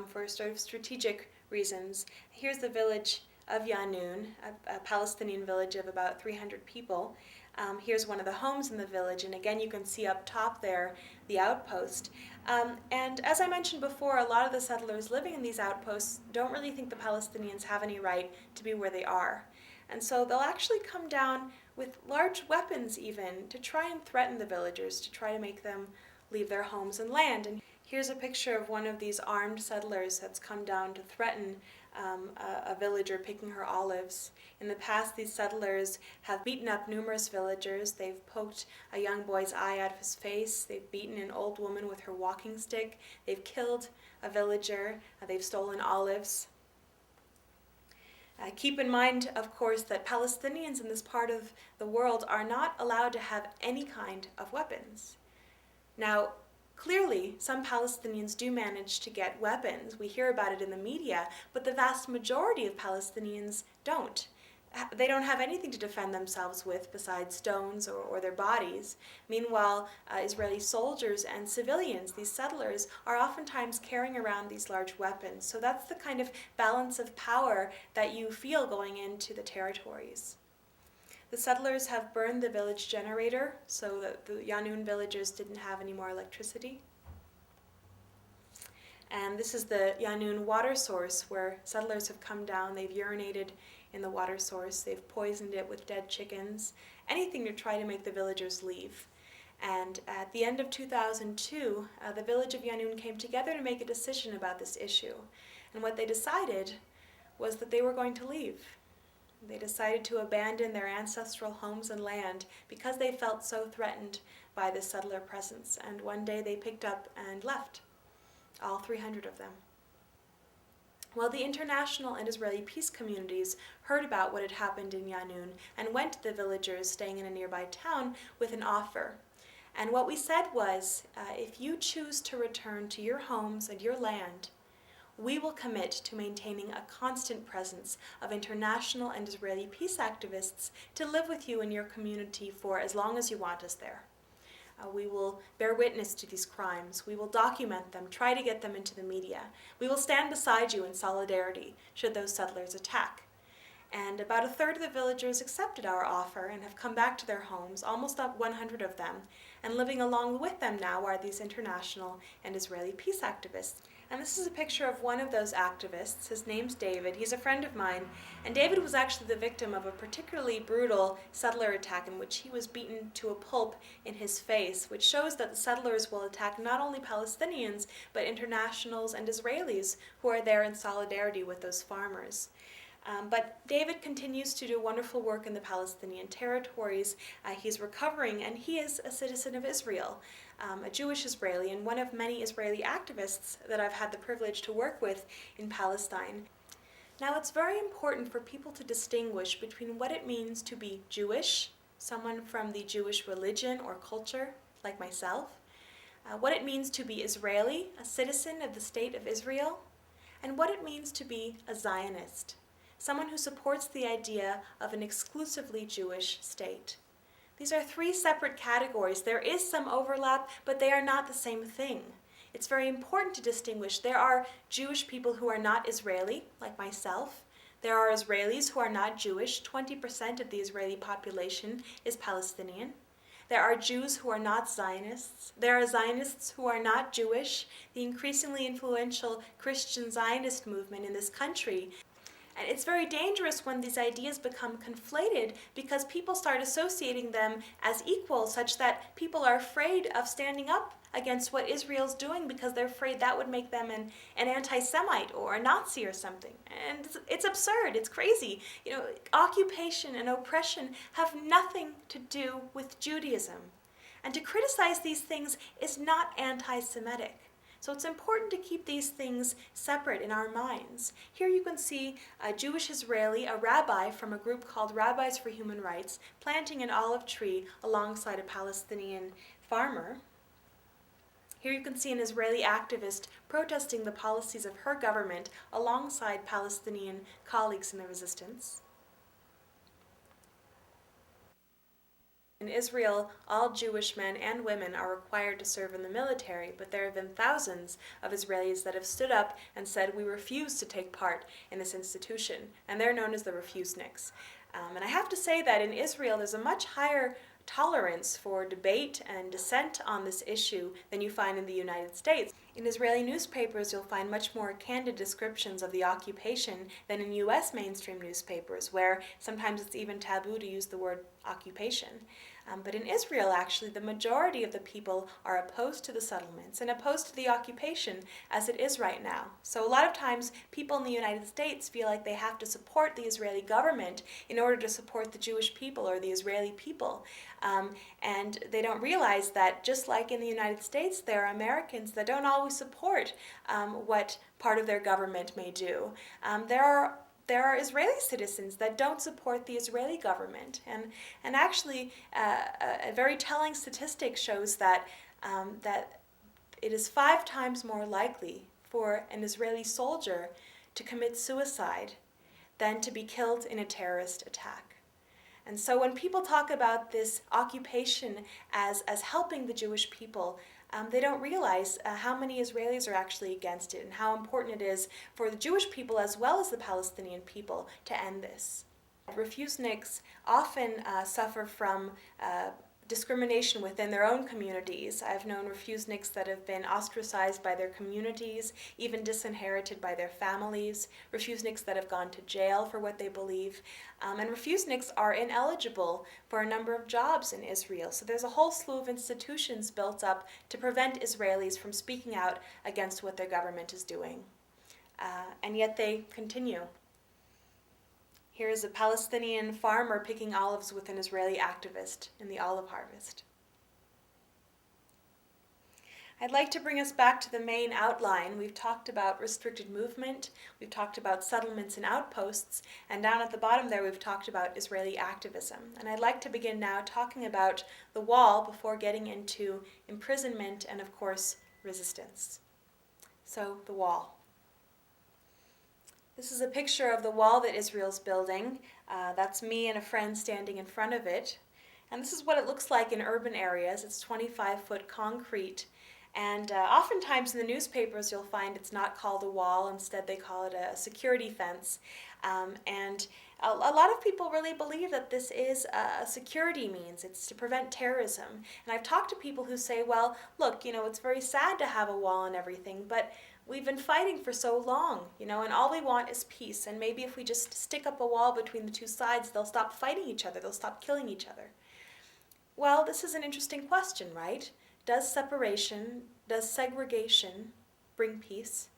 for sort of strategic reasons. Here's the village of Yanoun, a Palestinian village of about 300 people. Here's one of the homes in the village, and again you can see up top there the outpost. And as I mentioned before, a lot of the settlers living in these outposts don't really think the Palestinians have any right to be where they are. And so they'll actually come down with large weapons even to try and threaten the villagers, to try to make them leave their homes and land. And here's a picture of one of these armed settlers that's come down to threaten a villager picking her olives. In the past, these settlers have beaten up numerous villagers. They've poked a young boy's eye out of his face. They've beaten an old woman with her walking stick. They've killed a villager. They've stolen olives. Keep in mind, of course, that Palestinians in this part of the world are not allowed to have any kind of weapons. Now, clearly, some Palestinians do manage to get weapons. We hear about it in the media, but the vast majority of Palestinians don't. They don't have anything to defend themselves with besides stones or their bodies. Meanwhile, Israeli soldiers and civilians, these settlers, are oftentimes carrying around these large weapons. So that's the kind of balance of power that you feel going into the territories. The settlers have burned the village generator so that the Yanoun villagers didn't have any more electricity. And this is the Yanoun water source where settlers have come down. They've urinated in the water source. They've poisoned it with dead chickens, anything to try to make the villagers leave. And at the end of 2002, the village of Yanoun came together to make a decision about this issue. And what they decided was that they were going to leave. They decided to abandon their ancestral homes and land because they felt so threatened by the settler presence. And one day they picked up and left, all 300 of them. Well, the international and Israeli peace communities heard about what had happened in Yanoun and went to the villagers staying in a nearby town with an offer. And what we said was, if you choose to return to your homes and your land, we will commit to maintaining a constant presence of international and Israeli peace activists to live with you in your community for as long as you want us there. We will bear witness to these crimes. We will document them, try to get them into the media. We will stand beside you in solidarity should those settlers attack. And about a third of the villagers accepted our offer and have come back to their homes, almost up 100 of them. And living along with them now are these international and Israeli peace activists. And this is a picture of one of those activists. His name's David. He's a friend of mine. And David was actually the victim of a particularly brutal settler attack in which he was beaten to a pulp in his face, which shows that the settlers will attack not only Palestinians, but internationals and Israelis who are there in solidarity with those farmers. But David continues to do wonderful work in the Palestinian territories. He's recovering, and he is a citizen of Israel, a Jewish Israeli, and one of many Israeli activists that I've had the privilege to work with in Palestine. Now, it's very important for people to distinguish between what it means to be Jewish, someone from the Jewish religion or culture, like myself, what it means to be Israeli, a citizen of the state of Israel, and what it means to be a Zionist, someone who supports the idea of an exclusively Jewish state. These are three separate categories. There is some overlap, but they are not the same thing. It's very important to distinguish. There are Jewish people who are not Israeli, like myself. There are Israelis who are not Jewish. 20% of the Israeli population is Palestinian. There are Jews who are not Zionists. There are Zionists who are not Jewish. The increasingly influential Christian Zionist movement in this country. And it's very dangerous when these ideas become conflated because people start associating them as equal, such that people are afraid of standing up against what Israel's doing because they're afraid that would make them an anti-Semite or a Nazi or something. And it's absurd. It's crazy. You know, occupation and oppression have nothing to do with Judaism. And to criticize these things is not anti-Semitic. So it's important to keep these things separate in our minds. Here you can see a Jewish Israeli, a rabbi from a group called Rabbis for Human Rights, planting an olive tree alongside a Palestinian farmer. Here you can see an Israeli activist protesting the policies of her government alongside Palestinian colleagues in the resistance. In Israel, all Jewish men and women are required to serve in the military, but there have been thousands of Israelis that have stood up and said, we refuse to take part in this institution, and they're known as the refuseniks. And I have to say that in Israel, there's a much higher tolerance for debate and dissent on this issue than you find in the United States. In Israeli newspapers, you'll find much more candid descriptions of the occupation than in US mainstream newspapers, where sometimes it's even taboo to use the word occupation. But in Israel, actually, the majority of the people are opposed to the settlements and opposed to the occupation as it is right now. So a lot of times, people in the United States feel like they have to support the Israeli government in order to support the Jewish people or the Israeli people. And they don't realize that just like in the United States, there are Americans that don't always support what part of their government may do. There are Israeli citizens that don't support the Israeli government. And actually, a very telling statistic shows that it is 5 times more likely for an Israeli soldier to commit suicide than to be killed in a terrorist attack. And so when people talk about this occupation as helping the Jewish people, they don't realize how many Israelis are actually against it and how important it is for the Jewish people as well as the Palestinian people to end this. Refuseniks often suffer from discrimination within their own communities. I've known refuseniks that have been ostracized by their communities, even disinherited by their families, refuseniks that have gone to jail for what they believe, and refuseniks are ineligible for a number of jobs in Israel. So there's a whole slew of institutions built up to prevent Israelis from speaking out against what their government is doing. And yet they continue. Here is a Palestinian farmer picking olives with an Israeli activist in the olive harvest. I'd like to bring us back to the main outline. We've talked about restricted movement, we've talked about settlements and outposts, and down at the bottom there we've talked about Israeli activism. And I'd like to begin now talking about the wall before getting into imprisonment and, of course, resistance. So, the wall. This is a picture of the wall that Israel's building. That's me and a friend standing in front of it. And this is what it looks like in urban areas. It's 25-foot concrete. And oftentimes in the newspapers you'll find it's not called a wall. Instead they call it a security fence. And a lot of people really believe that this is a security means. It's to prevent terrorism. And I've talked to people who say, well, look, it's very sad to have a wall and everything, but we've been fighting for so long, and all we want is peace. And maybe if we just stick up a wall between the two sides, they'll stop fighting each other. They'll stop killing each other. Well, this is an interesting question, right? Does separation, does segregation bring peace?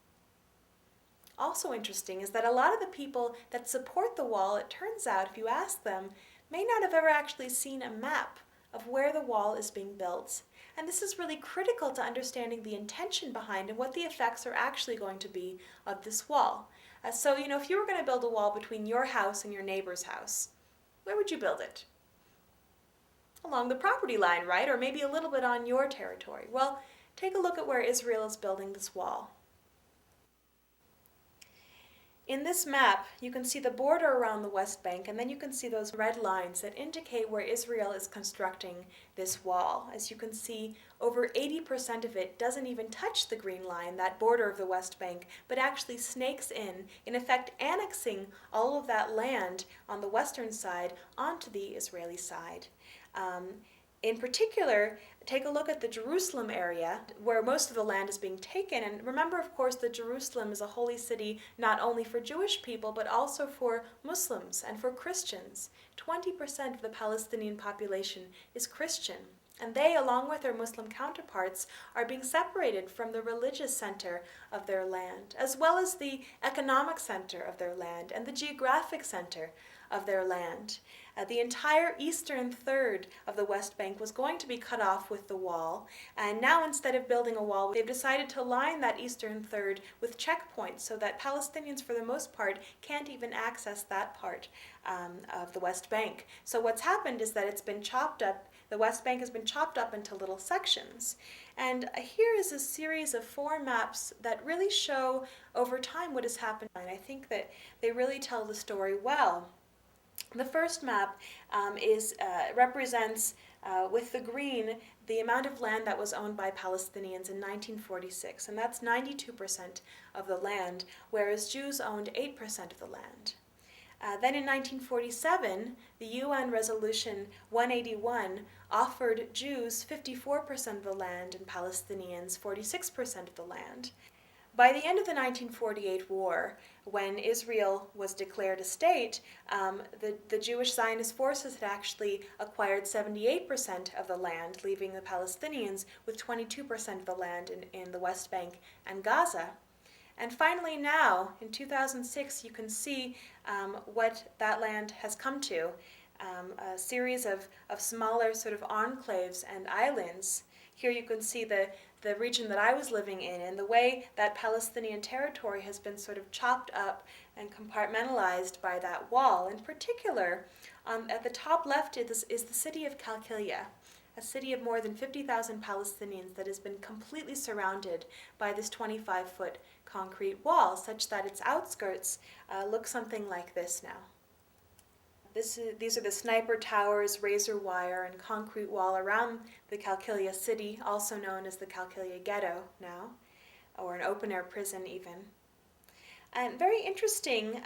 Also interesting is that a lot of the people that support the wall, it turns out, if you ask them, may not have ever actually seen a map of where the wall is being built. And this is really critical to understanding the intention behind and what the effects are actually going to be of this wall. So, if you were going to build a wall between your house and your neighbor's house, where would you build it? Along the property line, right? Or maybe a little bit on your territory. Well, take a look at where Israel is building this wall. In this map, you can see the border around the West Bank, and then you can see those red lines that indicate where Israel is constructing this wall. As you can see, over 80% of it doesn't even touch the green line, that border of the West Bank, but actually snakes in effect annexing all of that land on the western side onto the Israeli side. In particular, take a look at the Jerusalem area, where most of the land is being taken. And remember, of course, that Jerusalem is a holy city not only for Jewish people, but also for Muslims and for Christians. 20% of the Palestinian population is Christian. And they, along with their Muslim counterparts, are being separated from the religious center of their land, as well as the economic center of their land and the geographic center of their land. The entire eastern third of the West Bank was going to be cut off with the wall, and now instead of building a wall, they've decided to line that eastern third with checkpoints so that Palestinians, for the most part, can't even access that part of the West Bank. So what's happened is that it's been chopped up. The West Bank has been chopped up into little sections. And here is a series of 4 maps that really show over time what has happened. And I think that they really tell the story well. The first map represents, with the green, the amount of land that was owned by Palestinians in 1946, and that's 92% of the land, whereas Jews owned 8% of the land. Then in 1947, the UN Resolution 181 offered Jews 54% of the land and Palestinians 46% of the land. By the end of the 1948 war, when Israel was declared a state, the Jewish Zionist forces had actually acquired 78% of the land, leaving the Palestinians with 22% of the land in the West Bank and Gaza. And finally now, in 2006, you can see what that land has come to, a series of smaller sort of enclaves and islands. Here you can see the region that I was living in, and the way that Palestinian territory has been sort of chopped up and compartmentalized by that wall. In particular, at the top left is the city of Qalqilia, a city of more than 50,000 Palestinians that has been completely surrounded by this 25-foot concrete wall, such that its outskirts look something like this now. These are the sniper towers, razor wire, and concrete wall around the Qalqilia city, also known as the Qalqilia ghetto now, or an open-air prison even. And very interesting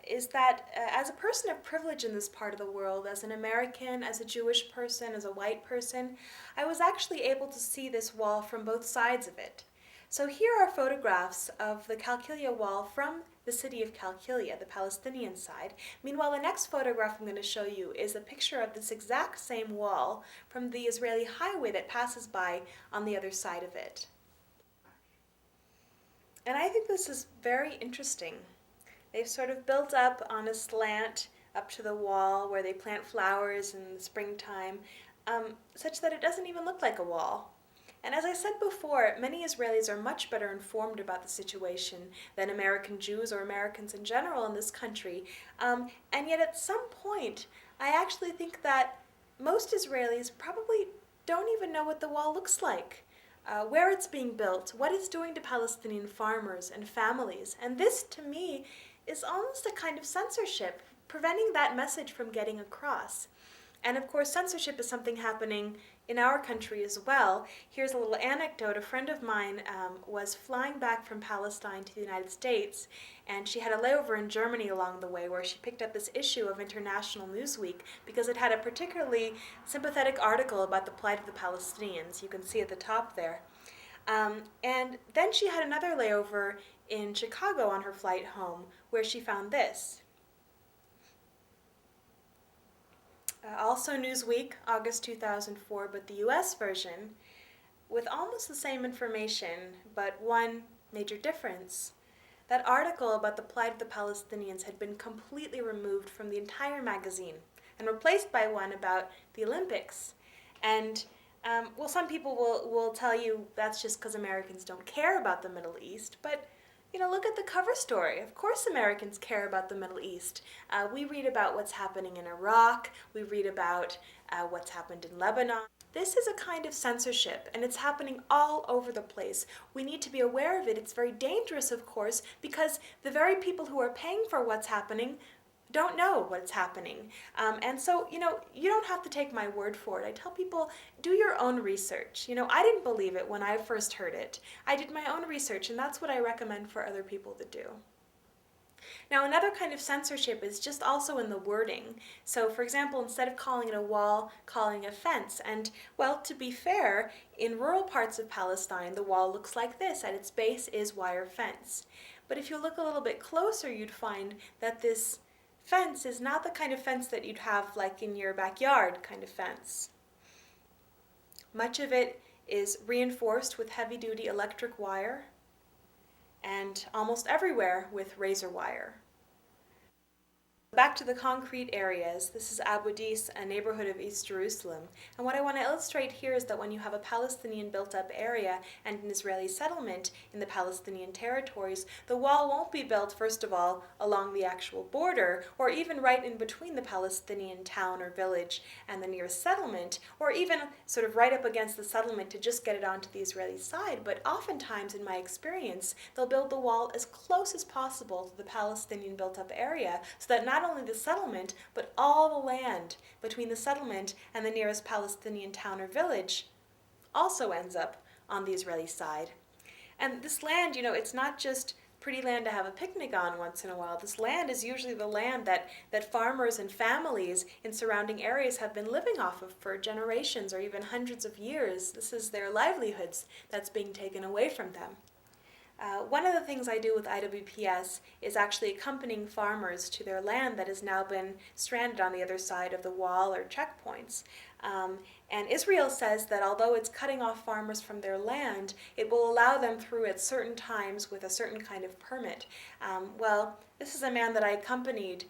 is that as a person of privilege in this part of the world, as an American, as a Jewish person, as a white person, I was actually able to see this wall from both sides of it. So here are photographs of the Qalqilia wall from the city of Qalqilia, the Palestinian side. Meanwhile, the next photograph I'm going to show you is a picture of this exact same wall from the Israeli highway that passes by on the other side of it. And I think this is very interesting. They've sort of built up on a slant up to the wall where they plant flowers in the springtime, such that it doesn't even look like a wall. And as I said before, many Israelis are much better informed about the situation than American Jews or Americans in general in this country. And yet at some point, I actually think that most Israelis probably don't even know what the wall looks like, where it's being built, what it's doing to Palestinian farmers and families. And this, to me, is almost a kind of censorship, preventing that message from getting across. And of course, censorship is something happening in our country as well. Here's a little anecdote. A friend of mine was flying back from Palestine to the United States, and she had a layover in Germany along the way where she picked up this issue of International Newsweek because it had a particularly sympathetic article about the plight of the Palestinians. You can see at the top there. And then she had another layover in Chicago on her flight home where she found this. Also Newsweek, August 2004, but the US version, with almost the same information, but one major difference. That article about the plight of the Palestinians had been completely removed from the entire magazine and replaced by one about the Olympics. And, well, some people will tell you that's just because Americans don't care about the Middle East, but you know, look at the cover story. Of course Americans care about the Middle East. We read about what's happening in Iraq. We read about what's happened in Lebanon. This is a kind of censorship, and it's happening all over the place. We need to be aware of it. It's very dangerous, of course, because the very people who are paying for what's happening don't know what's happening. And so, you know, you don't have to take my word for it. I tell people, do your own research. You know, I didn't believe it when I first heard it. I did my own research, and that's what I recommend for other people to do. Now, another kind of censorship is just also in the wording. So, for example, instead of calling it a wall, calling it a fence. And, well, to be fair, in rural parts of Palestine, the wall looks like this. At its base is wire fence. But if you look a little bit closer, you'd find that this fence is not the kind of fence that you'd have like in your backyard kind of fence. Much of it is reinforced with heavy-duty electric wire and almost everywhere with razor wire. Back to the concrete areas, this is Abu Dis, a neighborhood of East Jerusalem. And what I want to illustrate here is that when you have a Palestinian built-up area and an Israeli settlement in the Palestinian territories, the wall won't be built, first of all, along the actual border, or even right in between the Palestinian town or village and the nearest settlement, or even sort of right up against the settlement to just get it onto the Israeli side. But oftentimes, in my experience, they'll build the wall as close as possible to the Palestinian built-up area so that not only the settlement, but all the land between the settlement and the nearest Palestinian town or village also ends up on the Israeli side. And this land, it's not just pretty land to have a picnic on once in a while. This land is usually the land that farmers and families in surrounding areas have been living off of for generations or even hundreds of years. This is their livelihoods that's being taken away from them. One of the things I do with IWPS is actually accompanying farmers to their land that has now been stranded on the other side of the wall or checkpoints. And Israel says that although it's cutting off farmers from their land, it will allow them through at certain times with a certain kind of permit. Well, this is a man that I accompanied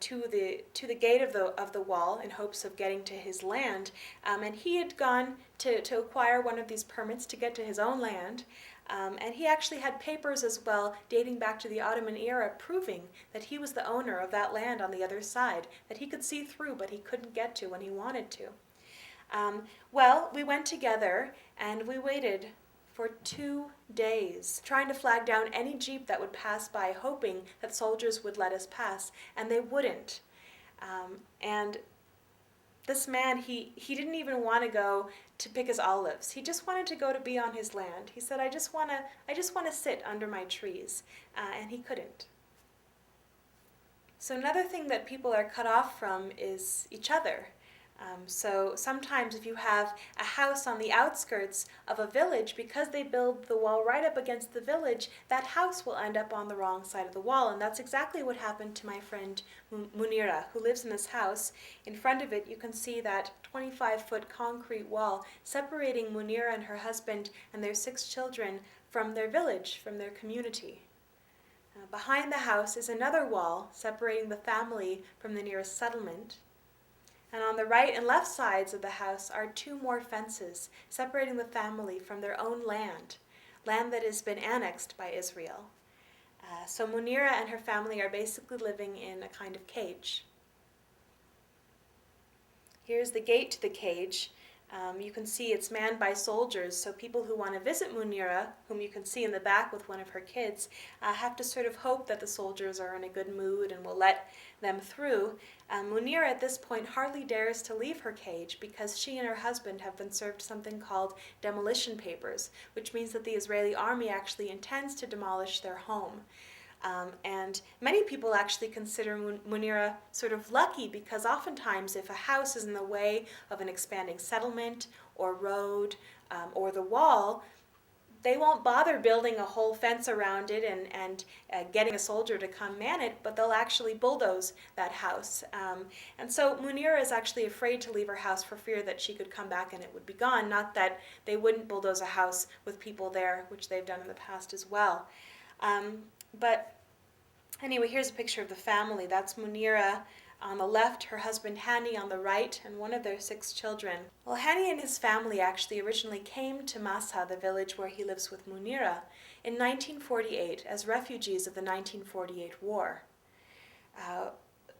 to the gate of the wall in hopes of getting to his land, and he had gone to acquire one of these permits to get to his own land. And he actually had papers as well dating back to the Ottoman era proving that he was the owner of that land on the other side, that he could see through but he couldn't get to when he wanted to. Well, we went together and we waited for 2 days, trying to flag down any jeep that would pass by, hoping that soldiers would let us pass, and they wouldn't. And this man, he didn't even want to go to pick his olives. He just wanted to go to be on his land. He said, I just want to sit under my trees, and he couldn't. So another thing that people are cut off from is each other. So sometimes if you have a house on the outskirts of a village, because they build the wall right up against the village, that house will end up on the wrong side of the wall. And that's exactly what happened to my friend Munira, who lives in this house. In front of it, you can see that 25-foot concrete wall separating Munira and her husband and their 6 children from their village, from their community. Behind the house is another wall separating the family from the nearest settlement. And on the right and left sides of the house are 2 more fences separating the family from their own land that has been annexed by Israel. So Munira and her family are basically living in a kind of cage. Here's the gate to the cage. You can see it's manned by soldiers, so people who want to visit Munira, whom you can see in the back with one of her kids, have to sort of hope that the soldiers are in a good mood and will let them through. Munira at this point hardly dares to leave her cage because she and her husband have been served something called demolition papers, which means that the Israeli army actually intends to demolish their home. And many people actually consider Munira sort of lucky because oftentimes if a house is in the way of an expanding settlement or road or the wall, they won't bother building a whole fence around it and getting a soldier to come man it, but they'll actually bulldoze that house. And so Munira is actually afraid to leave her house for fear that she could come back and it would be gone, not that they wouldn't bulldoze a house with people there, which they've done in the past as well. But anyway, here's a picture of the family. That's Munira on the left, her husband Hani on the right, and one of their 6 children. Well, Hani and his family actually originally came to Massa, the village where he lives with Munira, in 1948 as refugees of the 1948 war.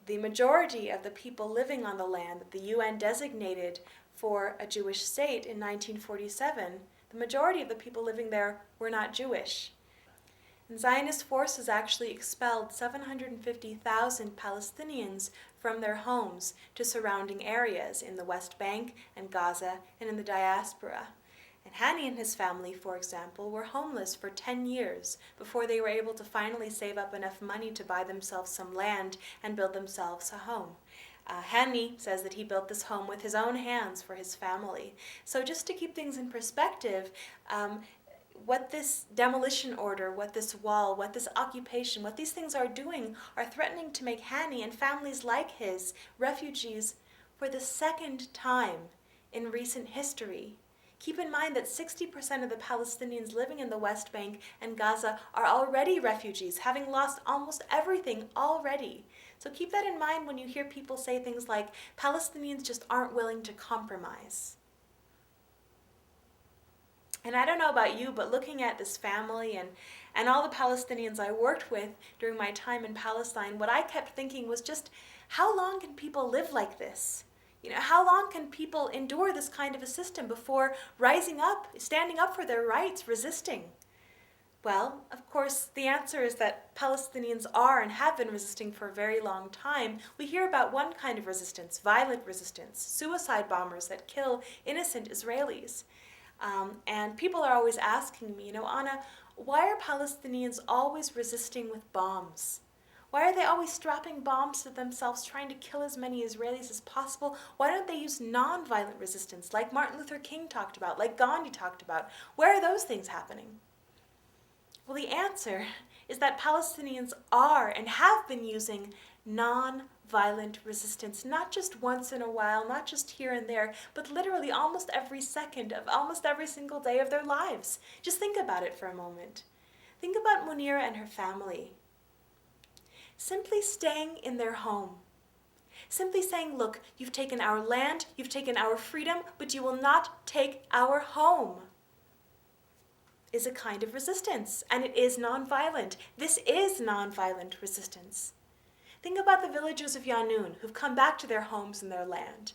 The majority of the people living on the land that the UN designated for a Jewish state in 1947, the majority of the people living there were not Jewish. And Zionist forces actually expelled 750,000 Palestinians from their homes to surrounding areas in the West Bank and Gaza and in the diaspora. And Hani and his family, for example, were homeless for 10 years before they were able to finally save up enough money to buy themselves some land and build themselves a home. Hani says that he built this home with his own hands for his family. So just to keep things in perspective, what this demolition order, what this wall, what this occupation, what these things are doing are threatening to make Hani and families like his refugees for the 2nd time in recent history. Keep in mind that 60% of the Palestinians living in the West Bank and Gaza are already refugees, having lost almost everything already. So keep that in mind when you hear people say things like, Palestinians just aren't willing to compromise. And I don't know about you, but looking at this family and all the Palestinians I worked with during my time in Palestine, what I kept thinking was just, how long can people live like this? How long can people endure this kind of a system before rising up, standing up for their rights, resisting? Well, of course, the answer is that Palestinians are and have been resisting for a very long time. We hear about one kind of resistance, violent resistance, suicide bombers that kill innocent Israelis. And people are always asking me, Anna, why are Palestinians always resisting with bombs? Why are they always strapping bombs to themselves, trying to kill as many Israelis as possible? Why don't they use non-violent resistance, like Martin Luther King talked about, like Gandhi talked about? Where are those things happening? Well, the answer is that Palestinians are and have been using non-violent resistance, not just once in a while, not just here and there, but literally almost every second of almost every single day of their lives. Just think about it for a moment. Think about Munira and her family. Simply staying in their home. Simply saying, look, you've taken our land, you've taken our freedom, but you will not take our home, is a kind of resistance, and it is nonviolent. This is nonviolent resistance. Think about the villagers of Yanun who've come back to their homes and their land.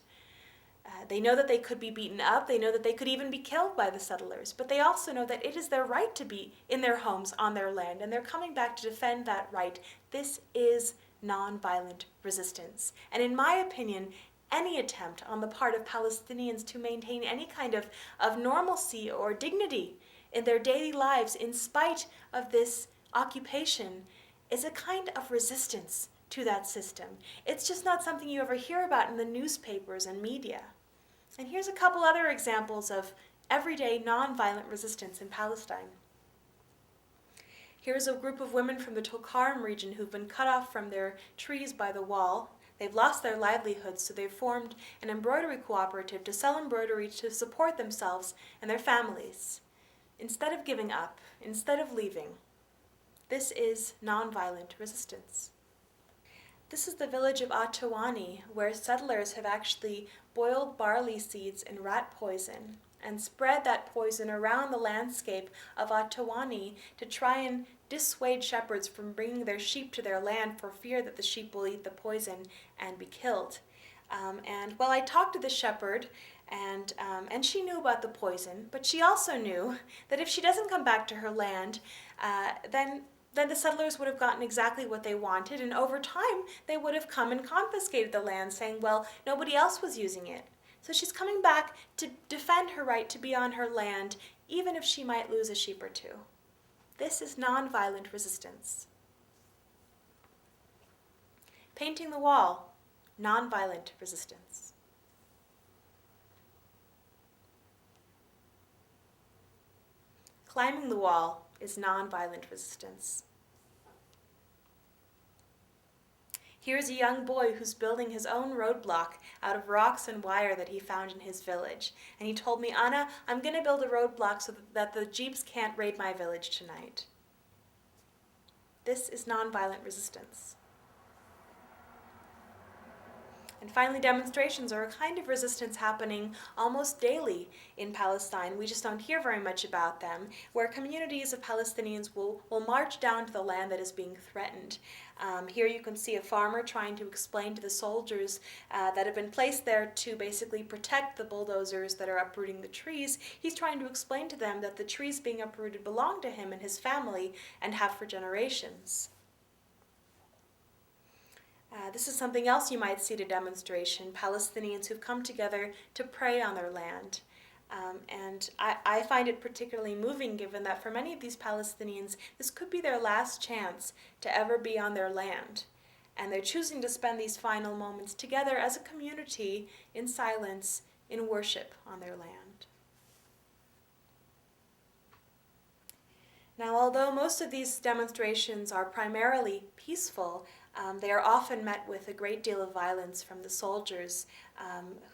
They know that they could be beaten up, they know that they could even be killed by the settlers, but they also know that it is their right to be in their homes on their land, and they're coming back to defend that right. This is nonviolent resistance. And in my opinion, any attempt on the part of Palestinians to maintain any kind of normalcy or dignity in their daily lives in spite of this occupation is a kind of resistance to that system. It's just not something you ever hear about in the newspapers and media. And here's a couple other examples of everyday nonviolent resistance in Palestine. Here's a group of women from the Tulkarm region who've been cut off from their trees by the wall. They've lost their livelihoods, so they've formed an embroidery cooperative to sell embroidery to support themselves and their families. Instead of giving up, instead of leaving, this is nonviolent resistance. This is the village of Atawani, where settlers have actually boiled barley seeds in rat poison and spread that poison around the landscape of Atawani to try and dissuade shepherds from bringing their sheep to their land for fear that the sheep will eat the poison and be killed. And I talked to the shepherd, and she knew about the poison, but she also knew that if she doesn't come back to her land, then the settlers would have gotten exactly what they wanted, and over time they would have come and confiscated the land, saying, well, nobody else was using it. So she's coming back to defend her right to be on her land, even if she might lose a sheep or two. This is nonviolent resistance. Painting the wall, nonviolent resistance. Climbing the wall is nonviolent resistance. Here's a young boy who's building his own roadblock out of rocks and wire that he found in his village. And he told me, Anna, I'm going to build a roadblock so that the jeeps can't raid my village tonight. This is nonviolent resistance. And finally, demonstrations are a kind of resistance happening almost daily in Palestine. We just don't hear very much about them, where communities of Palestinians will march down to the land that is being threatened. Here you can see a farmer trying to explain to the soldiers that have been placed there to basically protect the bulldozers that are uprooting the trees. He's trying to explain to them that the trees being uprooted belong to him and his family and have for generations. This is something else you might see at a demonstration, Palestinians who've come together to pray on their land. And I find it particularly moving, given that for many of these Palestinians, this could be their last chance to ever be on their land. And they're choosing to spend these final moments together as a community in silence, in worship on their land. Now, although most of these demonstrations are primarily peaceful, they are often met with a great deal of violence from the soldiers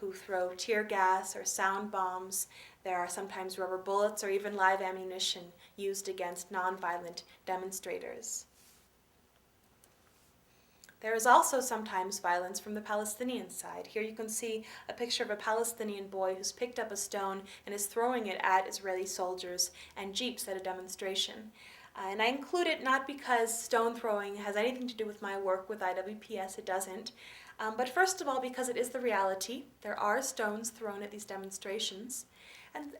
who throw tear gas or sound bombs. There are sometimes rubber bullets or even live ammunition used against nonviolent demonstrators. There is also sometimes violence from the Palestinian side. Here you can see a picture of a Palestinian boy who's picked up a stone and is throwing it at Israeli soldiers and jeeps at a demonstration. And I include it not because stone throwing has anything to do with my work with IWPS, it doesn't, but first of all because it is the reality. There are stones thrown at these demonstrations.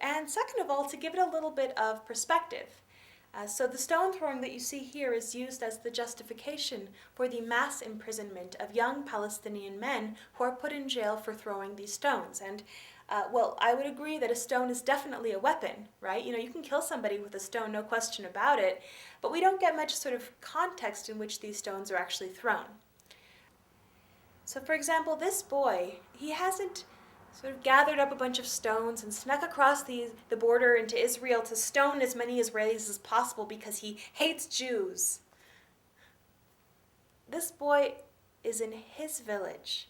And second of all, to give it a little bit of perspective. So the stone throwing that you see here is used as the justification for the mass imprisonment of young Palestinian men who are put in jail for throwing these stones. And well, I would agree that a stone is definitely a weapon, right? You know, you can kill somebody with a stone, no question about it, but we don't get much sort of context in which these stones are actually thrown. So for example, this boy, he hasn't sort of gathered up a bunch of stones and snuck across the border into Israel to stone as many Israelis as possible because he hates Jews. This boy is in his village,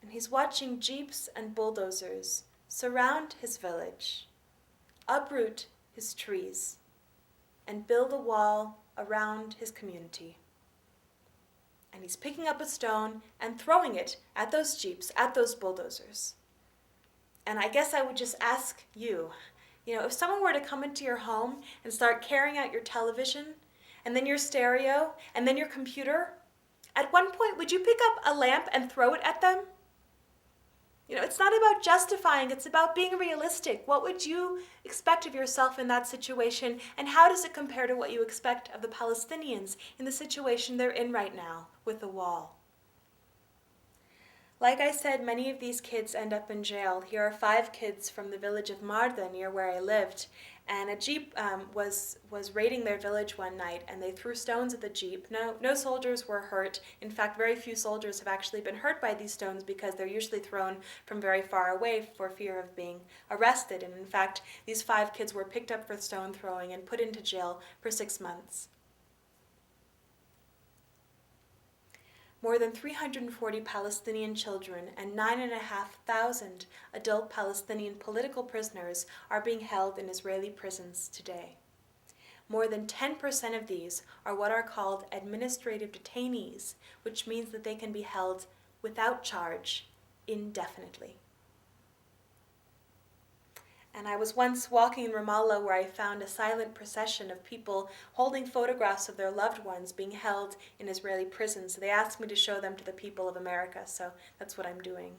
and he's watching jeeps and bulldozers surround his village, uproot his trees, and build a wall around his community. And he's picking up a stone and throwing it at those jeeps, at those bulldozers. And I guess I would just ask you, if someone were to come into your home and start carrying out your television, and then your stereo, and then your computer, at one point, would you pick up a lamp and throw it at them? It's not about justifying, it's about being realistic. What would you expect of yourself in that situation, and how does it compare to what you expect of the Palestinians in the situation they're in right now with the wall? Like I said, many of these kids end up in jail. Here are 5 kids from the village of Marda, near where I lived, and a jeep was raiding their village one night, and they threw stones at the jeep. No soldiers were hurt. In fact, very few soldiers have actually been hurt by these stones because they're usually thrown from very far away for fear of being arrested. And in fact, these 5 kids were picked up for stone throwing and put into jail for 6 months. More than 340 Palestinian children and 9,500 adult Palestinian political prisoners are being held in Israeli prisons today. More than 10% of these are what are called administrative detainees, which means that they can be held without charge indefinitely. And I was once walking in Ramallah where I found a silent procession of people holding photographs of their loved ones being held in Israeli prisons. So they asked me to show them to the people of America, so that's what I'm doing.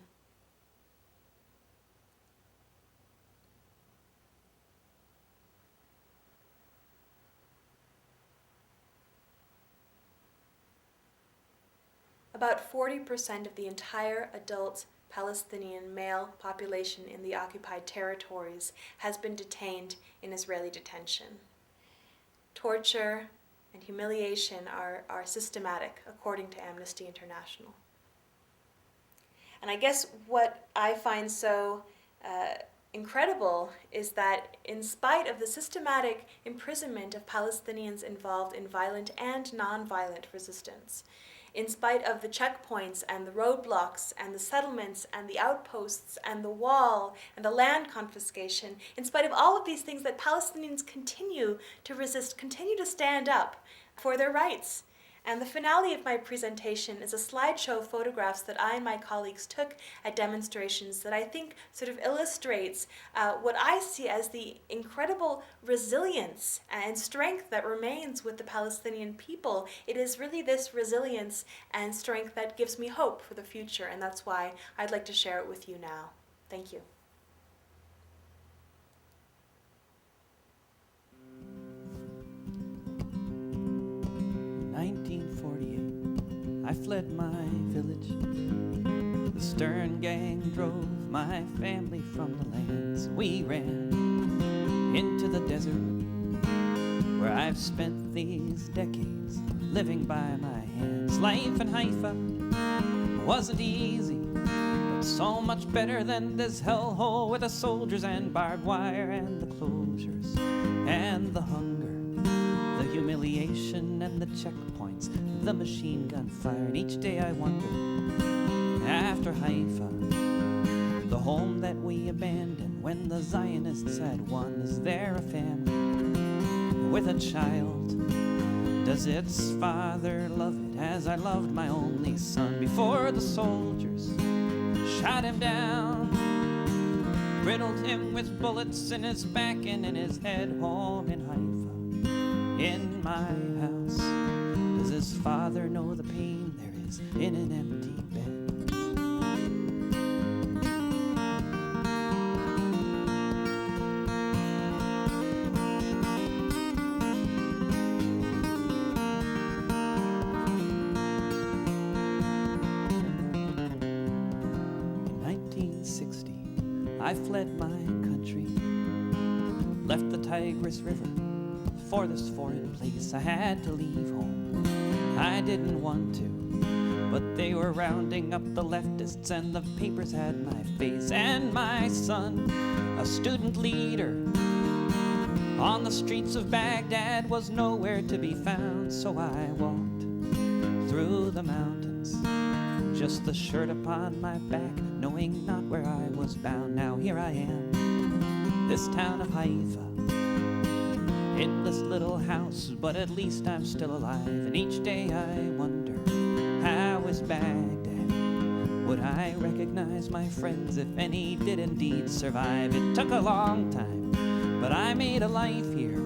About 40% of the entire adult Palestinian male population in the occupied territories has been detained in Israeli detention. Torture and humiliation are systematic, according to Amnesty International. And I guess what I find so incredible is that in spite of the systematic imprisonment of Palestinians involved in violent and non-violent resistance, in spite of the checkpoints and the roadblocks and the settlements and the outposts and the wall and the land confiscation, in spite of all of these things, that Palestinians continue to resist, continue to stand up for their rights. And the finale of my presentation is a slideshow of photographs that I and my colleagues took at demonstrations that I think sort of illustrates what I see as the incredible resilience and strength that remains with the Palestinian people. It is really this resilience and strength that gives me hope for the future, and that's why I'd like to share it with you now. Thank you. I fled my village. The Stern gang drove my family from the lands. We ran into the desert where I've spent these decades living by my hands. Life in Haifa wasn't easy, but so much better than this hellhole with the soldiers and barbed wire and the closures and the hunger, the humiliation and the checkpoints, the machine gun fire. And each day I wonder, after Haifa, the home that we abandoned when the Zionists had won, is there a family with a child? Does its father love it as I loved my only son before the soldiers shot him down, riddled him with bullets in his back and in his head? Home in Haifa, in my house, does his father know the pain there is in an empty bed? I fled my country, left the Tigris River for this foreign place. I had to leave home, I didn't want to, but they were rounding up the leftists and the papers had my face. And my son, a student leader, on the streets of Baghdad was nowhere to be found. So I walked through the mountains, just the shirt upon my back, knowing not where I was bound. Now here I am, this town of Haifa, in this little house, but at least I'm still alive. And each day I wonder, how is Baghdad? Would I recognize my friends if any did indeed survive? It took a long time, but I made a life here,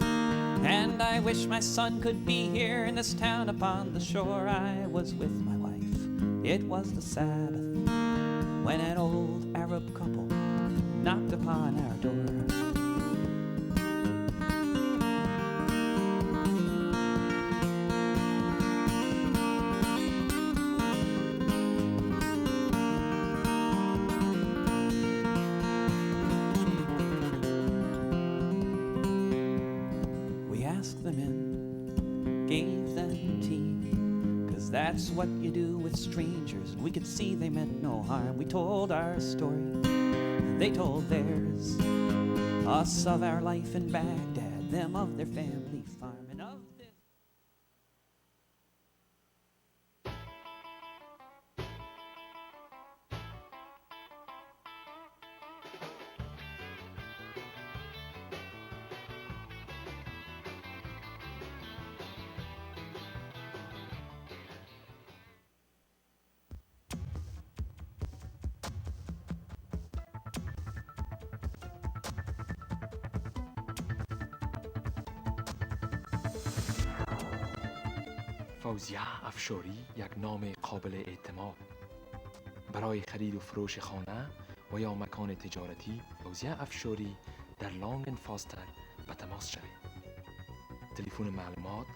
and I wish my son could be here in this town upon the shore. I was with my wife, it was the Sabbath, when an old Arab couple knocked upon our door. That's what you do with strangers. We could see they meant no harm. We told our story, they told theirs. Us of our life in Baghdad, them of their family farm, and of this. فوزیه افشاری یک نام قابل اعتماد. برای خرید و فروش خانه و یا مکان تجارتی فوزیه افشاری در لانگن فاستر به تماس شوید. تلفن معلومات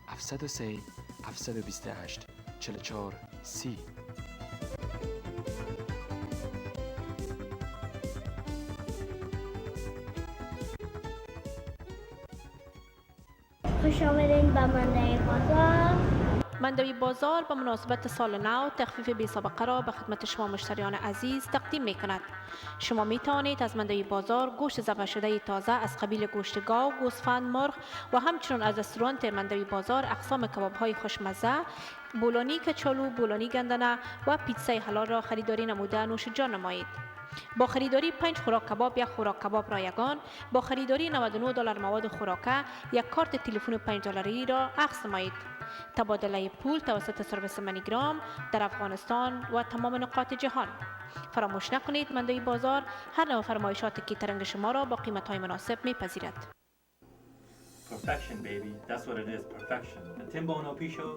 703 728 44 30. خوش آمدین به مندوی بازار. مندوی بازار به مناسبت سال نو تخفیف بی سابقه را به خدمت شما مشتریان عزیز تقدیم می کند. شما می توانید از مندوی بازار گوشت ذبح شده تازه از قبیل گوشت گاو، گوسفند، مرغ و همچنین از رستوران مندوی بازار اقسام کباب های خوشمزه، بولانی کچالو، بولانی گندنه و پیتزای حلال را خریداری نموده نوش جان نمایید. با خریداری 5 خوراک کباب یک خوراک کباب رایگان، با خریداری $99 مواد خوراکه یک کارت تلفن $5 را اخذ نمایید. تبادله پول توسط سرویس منیگرام در افغانستان و تمام نقاط جهان. فراموش نکنید مندوی بازار هر نوع فرمایشات کیترینگ شما را با قیمت‌های مناسب می‌پذیرد. Perfection, baby. That's what it is, perfection. The Timbo no Pisho,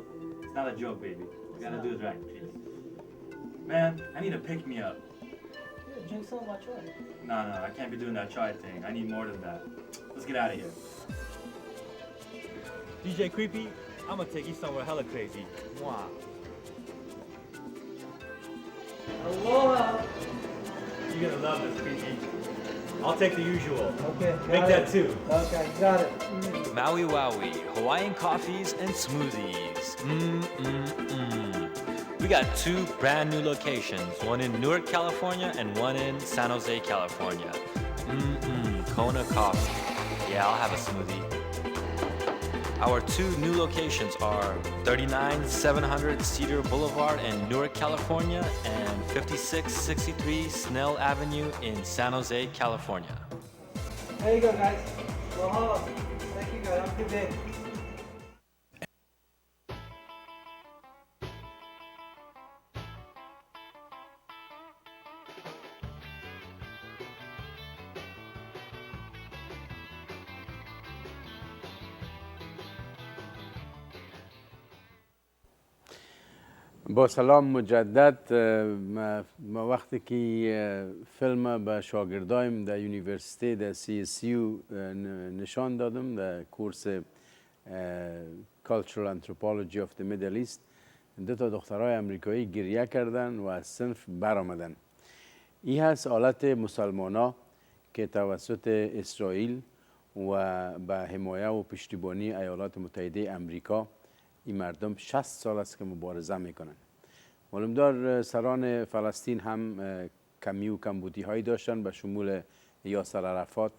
it's not a joke, baby. You gotta do it right, please. Man, I need to pick me up. Drink some of my chai. No, I can't be doing that chai thing. I need more than that. Let's get out of here. DJ Creepy, I'm gonna take you somewhere hella crazy. Mwah. Aloha. You're gonna love this, Creepy. I'll take the usual. Okay. Make that too. Okay, got it. Maui Wowie, Hawaiian coffees and smoothies. We got 2 brand new locations, one in Newark, California and one in San Jose, California. Kona coffee. Yeah, I'll have a smoothie. Our 2 new locations are 39700 Cedar Boulevard in Newark, California and 5663 Snell Avenue in San Jose, California. There you go, guys. Aloha. Thank you, guys. Have a good day. با سلام مجدد. ما وقتی که فیلم به شاگردایم در یونیورسیتی در CSU نشان دادم در کورس Cultural Anthropology of the Middle East، 2 دخترای امریکایی گریه کردن و از صنف برآمدن. این هست حالت مسلمانا که توسط اسرائیل و به حمایه و پشتیبانی ایالات متحده امریکا این مردم 60 سال است که مبارزه میکنن. معلوم دار سران فلسطین هم کمی و کمبودی هایی داشتن به شمول یاسر عرفات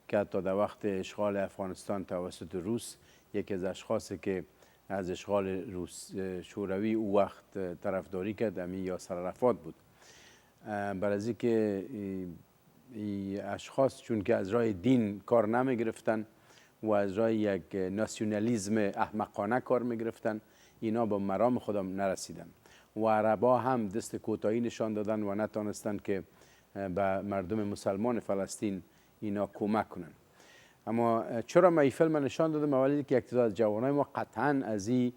که تا در وقت اشغال افغانستان توسط روس یکی از اشخاصی که از اشغال روس شوروی او وقت طرفداری کرد همین یاسر عرفات بود. برای از اینکه اشخاص چون که از راه دین کار نمی گرفتن و از راه یک ناسیونالیسم احمقانه کار می گرفتن، اینا به مرام خودم نرسیدن و عربا هم دست کوتاهی نشان دادن و نتانستند که به مردم مسلمان فلسطین اینا کمک کنن. اما چرا من این فیلم نشان دادم؟ اولی که یک تعداد جوانای ما قطعا از این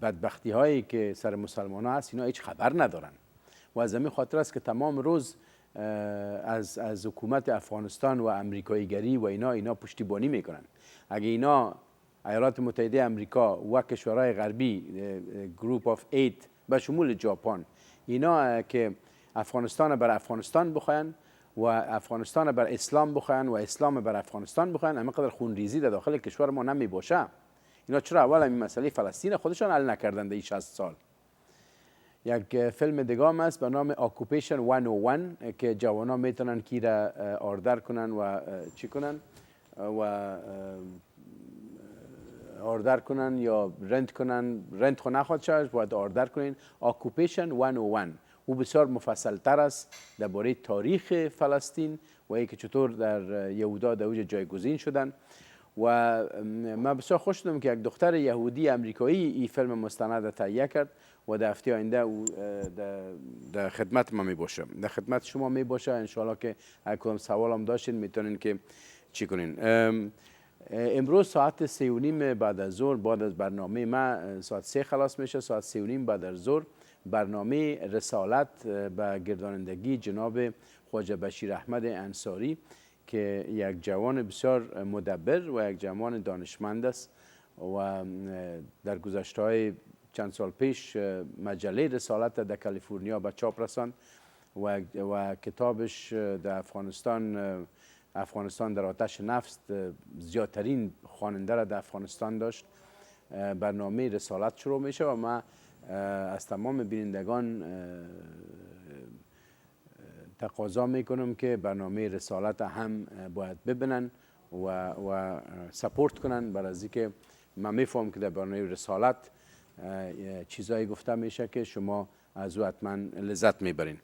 بدبختی هایی که سر مسلمان ها هست اینا هیچ خبر ندارن و از همین خاطر است که تمام روز از حکومت افغانستان و امریکاییگری و اینا پشتیبانی میکنن. اگه اینا ایالات متحده امریکا و کشورهای غربی گروپ آف 8 به شمول ژاپن اینا که افغانستان بر افغانستان بخواین و افغانستان بر اسلام بخواین و اسلام بر افغانستان بخواین، همینقدر خونریزی در داخل کشور ما نمی باشه. اینا چرا اول این مسئله فلسطین خودشان حل نکردن در 60 سال؟ یک فیلم دیگه هم است به نام اکوپیشن 101 که جوانا میتونن کی را آردر کنن و چی کنن و آردر کنن یا رنت کنن. رنت خو نخواد شد، باید آردر کنین. اکوپیشن 101 او بسیار مفصل تر است درباره تاریخ فلسطین و اینکه چطور در یهودا در اوج جایگزین شدن. و من بسیار خوش شدم که یک دختر یهودی امریکایی این فیلم مستند تهیه کرد و در هفته آینده او در خدمت ما می باشه، در خدمت شما می باشه. انشاءالله که اگر کدام سوال هم داشتین میتونین که چی کنین. امروز ساعت 3:30 بعد از ظهر بعد از برنامه ما ساعت 3 خلاص میشه. ساعت 3:30 بعد از ظهر برنامه رسالت به گردآورندگی جناب خواجه بشیر احمد انصاری که یک جوان بسیار مدبر و یک جوان دانشمند است و در گذشته‌های چند سال پیش مجله رسالت در کالیفرنیا به چاپ رساند و کتابش در افغانستان در آتش نفت زیادترین خواننده را در افغانستان داشت. برنامه رسالت شروع میشه و من از تمام بینندگان تقاضا میکنم که برنامه رسالت هم باید ببینن و سپورت کنن، برای از اینکه من میفهم که در برنامه رسالت چیزایی گفته میشه که شما از او حتما لذت میبرین.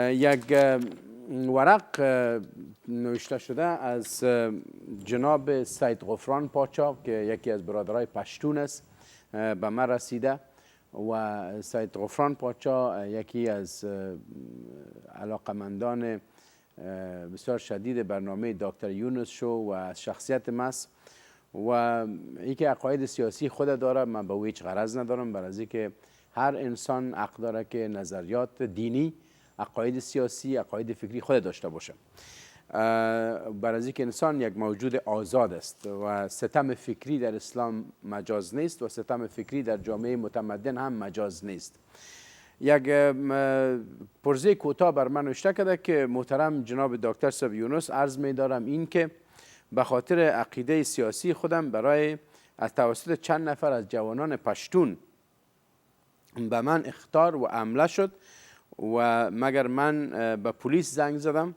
یک ورق نوشته شده از جناب سید غفران پاچا که یکی از برادرای پشتون است به من رسیده و سید غفران پاچا یکی از علاقمندان بسیار شدید برنامه داکتر یونس شو و از شخصیت مس و یکی عقاید سیاسی خود داره. من به او هیچ غرض ندارم، برای اینکه هر انسان حق داره که نظریات دینی، عقاید سیاسی، عقاید فکری خود داشته باشه. برای اینکه انسان یک موجود آزاد است و ستم فکری در اسلام مجاز نیست و ستم فکری در جامعه متمدن هم مجاز نیست. یک پرسه کوتاه بر من نوشته کرده که محترم جناب داکتر صاحب یونس، عرض می دارم این که به خاطر عقیده سیاسی خودم برای از توسط چند نفر از جوانان پشتون به من اخطار و حمله شد و مگر من به پلیس زنگ زدم.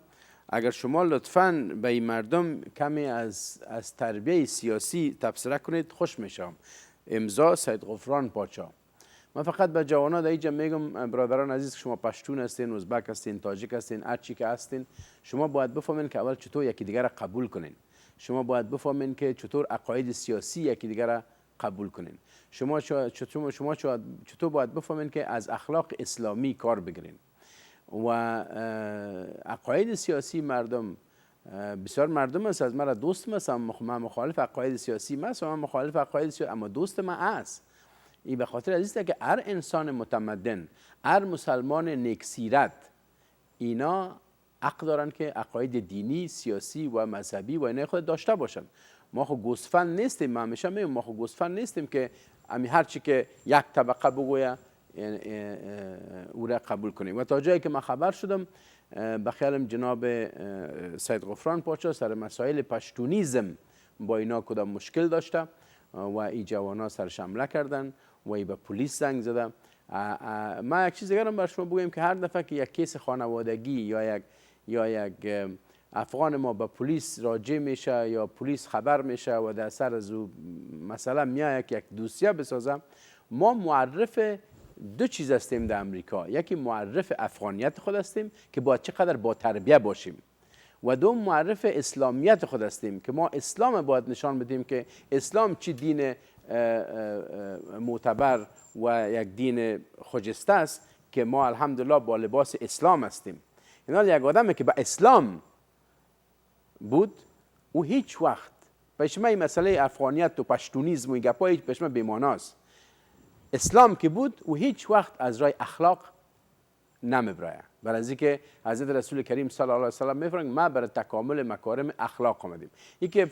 اگر شما لطفاً به این مردم کمی از تربیه سیاسی تبصره کنید خوش میشم. امضا سید غفران پاچا. من فقط به جوانا در اینجا میگم برادران عزیز، شما پشتون هستین، ازبک هستین، تاجیک هستین، هر چی که هستین، شما باید بفهمین که اول چطور یکی دیگر را قبول کنین. شما باید بفهمین که چطور عقاید سیاسی یکی دیگر را قبول کنین. شما چطور باید بفهمین که از اخلاق اسلامی کار بگیرین. و عقاید سیاسی مردم بسیار مردم است از مرا دوست است، من مخالف عقاید سیاسی است و من مخالف عقاید سیاسی، اما دوست من است. این به خاطر عزیزه که هر انسان متمدن، هر مسلمان نیکسیرت، اینا حق دارن که عقاید دینی، سیاسی و مذهبی و اینا خود داشته باشن. ما خو گوسفند نیستیم. من همیشه میگم ما خو گوسفند نیستیم که هر چی که یک طبقه بگویه او را قبول کنیم. و تا جایی که من خبر شدم به خیالم جناب سید غفران پاشا سر مسائل پشتونیزم با اینا کدام مشکل داشته و این جوانا سرش حمله کردن و ای به پلیس زنگ زدم. ما یک چیز دیگرم بر شما بگویم که هر دفعه که یک کیس خانوادگی یا یک افغان ما به پلیس راجع میشه یا پلیس خبر میشه و در سر از مثلا میاد یک دوسیه بسازم، ما معرف دو چیز هستیم در امریکا. یکی معرف افغانیت خود هستیم که باید چقدر با تربیه باشیم و دوم معرف اسلامیت خود هستیم که ما اسلام باید نشان بدیم که اسلام چی دین معتبر و یک دین خجسته است که ما الحمدلله با لباس اسلام هستیم. اینا یک آدمی که به اسلام بود او هیچ وقت پشمه مسئله افغانیت و پشتونیزم و این گپا هیچ پشمه بیماناست. اسلام که بود او هیچ وقت از رای اخلاق نمیبرایه. برای از اینکه حضرت رسول کریم صلی الله علیه و سلم میفرمایند ما برای تکامل مکارم اخلاق آمدیم. این که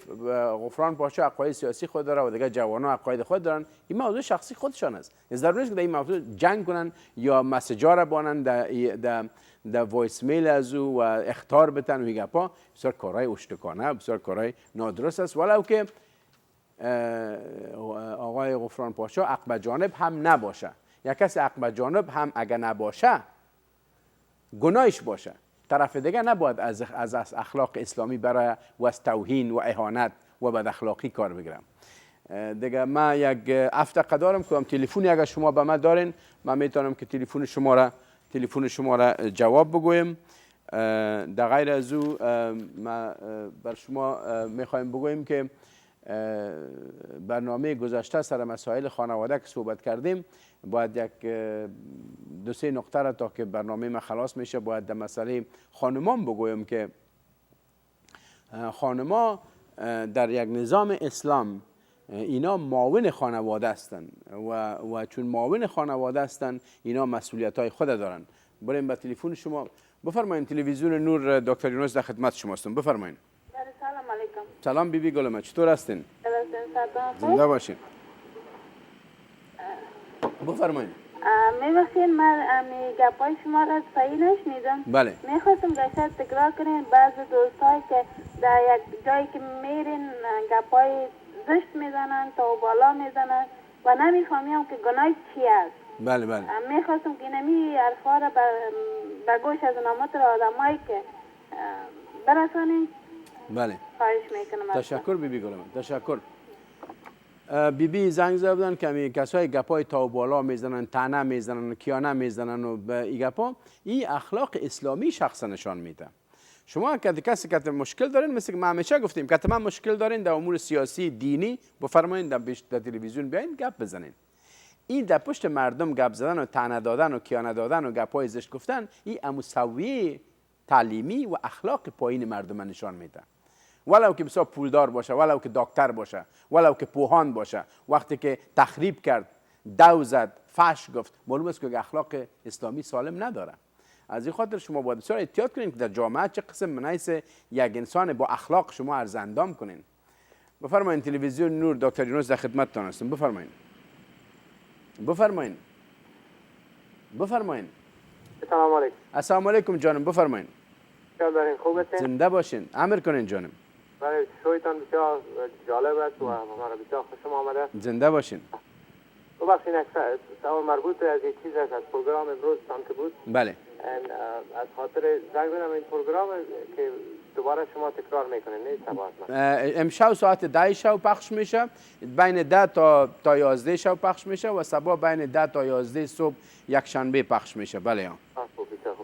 غفران پاشا عقاید سیاسی خود داره و دیگه جوانا عقاید خود دارن، این موضوع شخصی خودشان است. ضروری نیست که در این موضوع جنگ کنن یا مسیجا را بانن در وایس میل از او و اخطار بتن و این گپا. بسیار کارهای اشتکانه، بسیار کارهای نادرست است. ولو که آقای غفران پاشا عقب جانب هم نباشه. یک کسی عقب جانب هم اگر نباشه گناهش باشه، طرف دیگه نباید از اخلاق اسلامی برای و از توهین و اهانت و بد اخلاقی کار بگیرم. دیگه ما یک افتقه دارم که تلفنی اگر شما به من دارین من میتونم که تلفن شما را جواب بگویم. در غیر از او ما بر شما میخوایم بگویم که برنامه گذشته سر مسائل خانواده که صحبت کردیم باید یک دو سه نقطه را تا که برنامه ما خلاص میشه باید در مسئله خانمان بگویم که خانما در یک نظام اسلام اینا معاون خانواده هستند و چون معاون خانواده هستند اینا مسئولیت های خود دارن. بریم به تلفن شما. بفرمایید. تلویزیون نور دکتر یونس در خدمت شما هستم. بفرمایید. سلام علیکم. سلام بیبی گلم، چطور هستین؟ زنده باشین. بفرمایید. می‌خواستم من گپای شما را صحیح نشنیدم. بله. می‌خواستم داشت تکرار کنین بعض دوستایی که در یک جایی که میرین گپای زشت میزنن تا بالا میزنن و نمیفهمیم که گناه چی است. بله بله. می‌خواستم که نمی حرفا را به گوش از نامت آدمایی که برسانین. بله. خواهش میکنم. تشکر بیبی گلم، تشکر. بیبی زنگ زده بودن که کسای گپای تا بالا میزنن، طعنه میزنن، کیانه میزنن و به این گپا، این اخلاق اسلامی شخص نشان میده. شما که کسی که مشکل دارین، مثل که ما همیشه گفتیم که ما مشکل دارین در امور سیاسی دینی بفرمایید در تلویزیون بیاین گپ بزنین. این در پشت مردم گپ زدن و طعنه دادن و کیانه دادن و گپای زشت گفتن این مساوی تعلیمی و اخلاق پایین مردم نشان میده. ولو که بسیار پولدار باشه، ولو که داکتر باشه، ولو که پوهان باشه، وقتی که تخریب کرد، دو زد، فحش گفت، معلوم است که اخلاق اسلامی سالم نداره. از این خاطر شما باید بسیار احتیاط کنین که در جامعه چه قسم منایس یک انسان با اخلاق شما ارزندام کنین. بفرمایید. تلویزیون نور دکتر یونس در خدمتتان هستم. بفرمایید. بفرمایید. بفرمایید. سلام علیکم. السلام علیکم جانم. بفرمایید. چطور دارین؟ خوب هستین؟ زنده باشین. امر کنین جانم. برای شویتان بسیار جالب است و ما را بسیار خوشم آمده. زنده باشین. ببخشید یک سوال مربوط به از یک چیز است از پروگرام امروز تان که بود. بله. از خاطر زنگ زدم این پروگرام که دوباره شما تکرار میکنین نه صبح. امشب ساعت 10 شب پخش میشه، بین 10 تا 11 شب پخش میشه و صبح بین 10 تا 11 صبح یک شنبه پخش میشه. بله.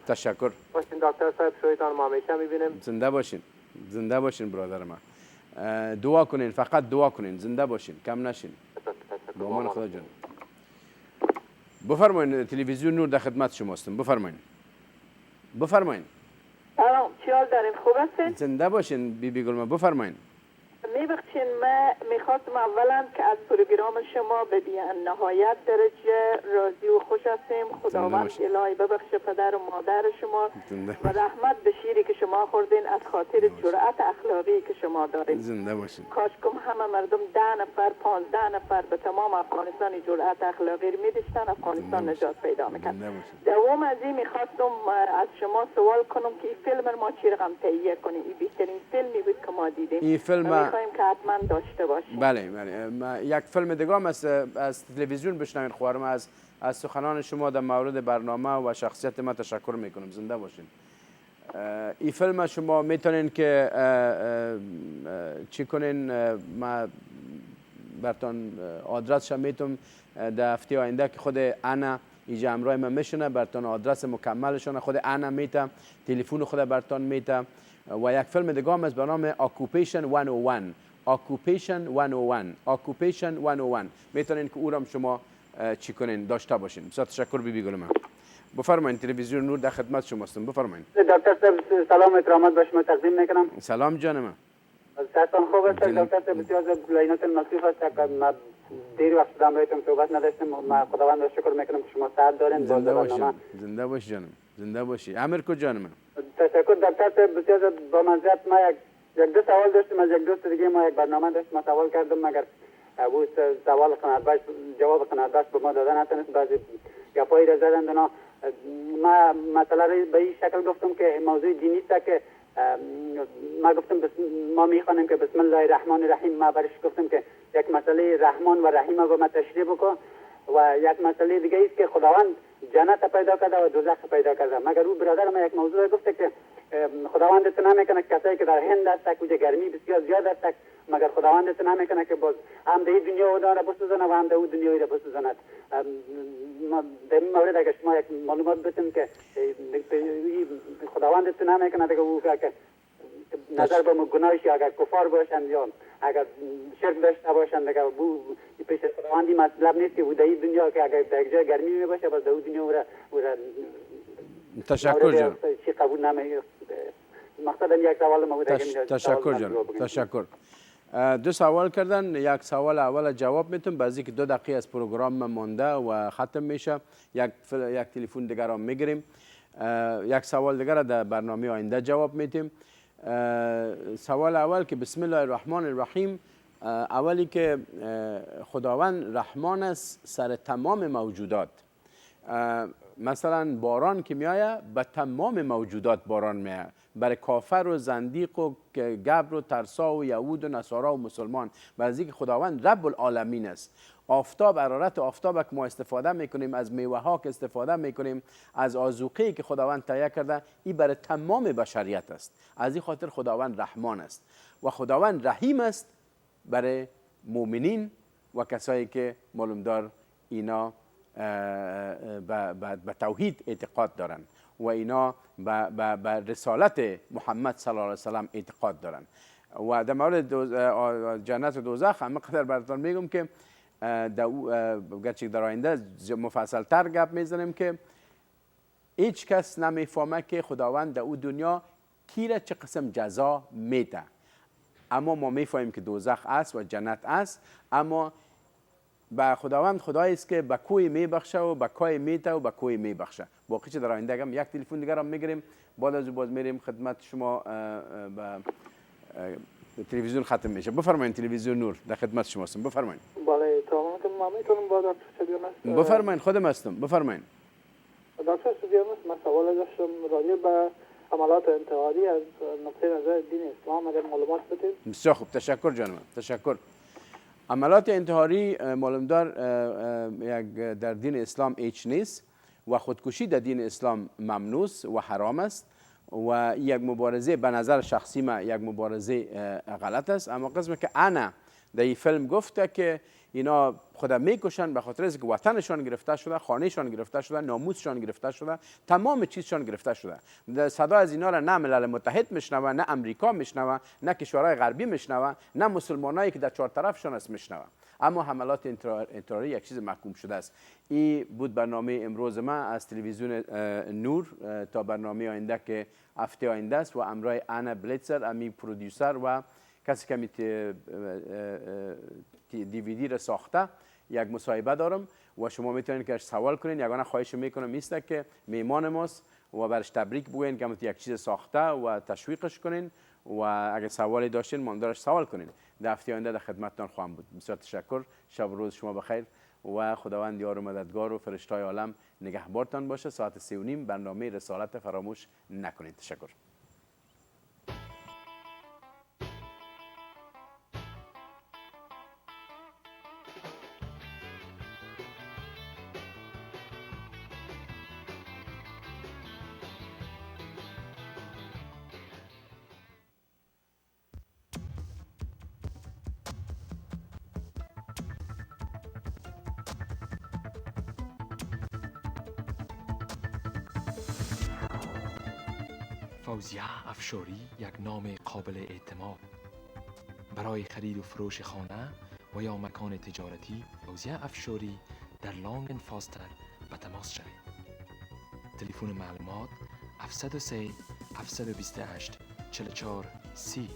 تشکر. باشین دکتر صاحب، شویتان ما همیشه میبینیم. زنده باشین. زنده باشین برادر ما. دعا کنین، فقط دعا کنین، زنده باشین، کم نشین. به امان خدا جان. بفرمایید. تلویزیون نور در خدمت شما هستم. بفرمایید. بفرمایید. سلام، چی حال دارین؟ خوب هستین؟ زنده باشین بیبی گلما. بفرمایید. ببخشید من میخواستم اولا که از پروگرام شما به نهایت درجه راضی و خوش هستیم. خداوند الهی ببخشه پدر و مادر شما و رحمت به شیری که شما خوردین از خاطر جرأت اخلاقی که شما دارین. زنده باشین. کاشکم همه مردم 10 نفر 15 نفر به تمام افغانستان جرأت اخلاقی رو میداشتن، افغانستان نجات پیدا میکرد. دوم از این میخواستم از شما سوال کنم که این فیلم ما چی رقم تهیه کنیم؟ این بهترین فیلمی بود که ما دیدیم. این فیلم میخوایم که حتما داشته باشیم. بله بله. یک فیلم دیگه هم از تلویزیون بشنوین. خوارم از سخنان شما در مورد برنامه و شخصیت ما تشکر میکنم. زنده باشین. این فیلم شما میتونین که چی کنین؟ ما براتون آدرسش میتونم در هفته آینده که خود انا اینجا همراه من میشونه براتون آدرس مکملشون خود انا میتم، تلفن خود براتون میتم. و یک فیلم دیگه هم از برنامه Occupation 101 Occupation 101 میتونین که او را شما چی کنین داشته باشین. بسیار تشکر بی گل من. بفرمایید تلویزیون نور در خدمت شما هستم. بفرمایید. دکتر صاحب سلام احترامات به شما تقدیم میکنم. سلام جان من. صحتتان خوب است دکتر صاحب؟ بسیار لینات مصروف است که ما دیر وقت دارم بهتون صحبت نداشتم. ما خداوند را شکر میکنم که شما صحت دارین. زنده باشین. زنده باش جانم. زنده باشی. امیر کو جان من. تشکر دکتر صاحب. بسیار با منظرت ما یک دو سوال داشتم از یک دوست دیگه. ما یک برنامه داشتم ما سوال کردم مگر او سوال قناعتبخش جواب قناعتبخش به ما دادن نتونست. بعضی گپایی را زدند اونا. ما مسئله رو به این شکل گفتم که موضوع دینی است که ما گفتم ما میخوانیم که بسم الله الرحمن الرحیم. ما برش گفتم که یک مسئله رحمان و رحیم رو ما تشریح بکن و یک مسئله دیگه است که خداوند جنت پیدا کرده و دوزخ پیدا کرده. مگر او برادر ما یک موضوع گفته که خداوند اتنا میکنه کسایی که در هند هست کجا گرمی بسیار زیاد است مگر خداوند اتنا میکنه که باز هم در دنیا اونا را بسوزانه و هم در دنیایی را بسوزاند. در این مورد اگر شما یک معلومات بدین که خداوند اتنا میکنه دیگه او که نظر به گناهش اگر کفار باشند یا اگر شرک داشته باشند دیگه پیش خداوندی مطلب نیست که در این دنیا که اگر در جای گرمی می باشه باز در دنیا او را تشکر جان. چی قبول نمیگه. مقصد یک سوال ما بود. تشکر جان. تشکر. دو سوال کردن. یک سوال اول جواب میتونم بعضی که 2 دقیقه از پروگرام مونده و ختم میشه. یک تلفن دیگر را میگیریم. یک سوال دیگر را در برنامه آینده جواب میتیم. سوال اول که بسم الله الرحمن الرحیم. اولی که خداوند رحمان است سر تمام موجودات. مثلا باران که میایه به تمام موجودات باران میایه، برای کافر و زندیق و گبر و ترسا و یهود و نصارا و مسلمان. بعضی که خداوند رب العالمین است. آفتاب، حرارت آفتاب که ما استفاده میکنیم، از میوه ها که استفاده میکنیم، از آذوقه‌ای که خداوند تهیه کرده، این برای تمام بشریت است. از این خاطر خداوند رحمان است و خداوند رحیم است برای مؤمنین و کسایی که معلوم دار اینا به توحید اعتقاد دارن و اینا به رسالت محمد صلی الله علیه وسلم اعتقاد دارن. و در مورد جنت و دوزخ هم قدر براتون میگم که گرچه در آینده مفصل تر گپ میزنیم که هیچ کس نمیفهمه که خداوند در او دنیا کی را چه قسم جزا میده. اما ما میفهمیم که دوزخ است و جنت است. اما با خداوند خدایی است که به کوی میبخشه و به کای میته و به کوی میبخشه. باقی چه در آینده هم یک تلفن دیگر هم میگیریم. بعد از باز میریم خدمت شما به تلویزیون ختم میشه. بفرمایید تلویزیون نور در خدمت شما هستم. بفرمایید. بله تمام ما میتونم با دکتر یونس. بفرمایید خودم هستم. بفرمایید. دکتر یونس من سوال داشتم راجع به عملات انتحاری از نقطه نظر دین اسلام اگر معلومات بدید. بسیار خوب. تشکر جانم. تشکر. عملات انتحاری معلوم دار در دین اسلام هیچ نیست و خودکشی در دین اسلام ممنوع و حرام است و یک مبارزه به نظر شخصی ما یک مبارزه غلط است. اما قسمی که انا در این فیلم گفته که اینا خود میکشن به خاطر اینکه وطنشان گرفته شده، خانهشان گرفته شده، ناموسشان گرفته شده، تمام چیزشان گرفته شده. صدا از اینا را نه ملل متحد میشنوه، نه امریکا میشنوه، نه کشورهای غربی میشنوه، نه مسلمانایی که در چهار طرفشان است میشنوه. اما حملات انتحاری یک چیز محکوم شده است. این بود برنامه امروز ما از تلویزیون نور. تا برنامه آینده که هفته آینده است و امرای انا بلیتسر امی پرودیوسر و کسی که DVD را ساخته یک مصاحبه دارم و شما میتونید که سوال کنین. یگانه خواهش میکنم میسته که میمان ماست و برش تبریک بگوین که یک چیز ساخته و تشویقش کنین و اگر سوالی داشتین ماندگارش سوال کنین. در هفته آینده در خدمتتان خواهم بود. بسیار تشکر. شب و روز شما بخیر و خداوند یار و مددگار و فرشتای عالم نگهبانتان باشه. ساعت 3:30 برنامه رسالت فراموش نکنید. تشکر. فوزیه افشاری یک نام قابل اعتماد. برای خرید و فروش خانه و یا مکان تجارتی فوزیه افشاری در لانگن فاستر به تماس شوید. تلفن معلومات 703 728 44 30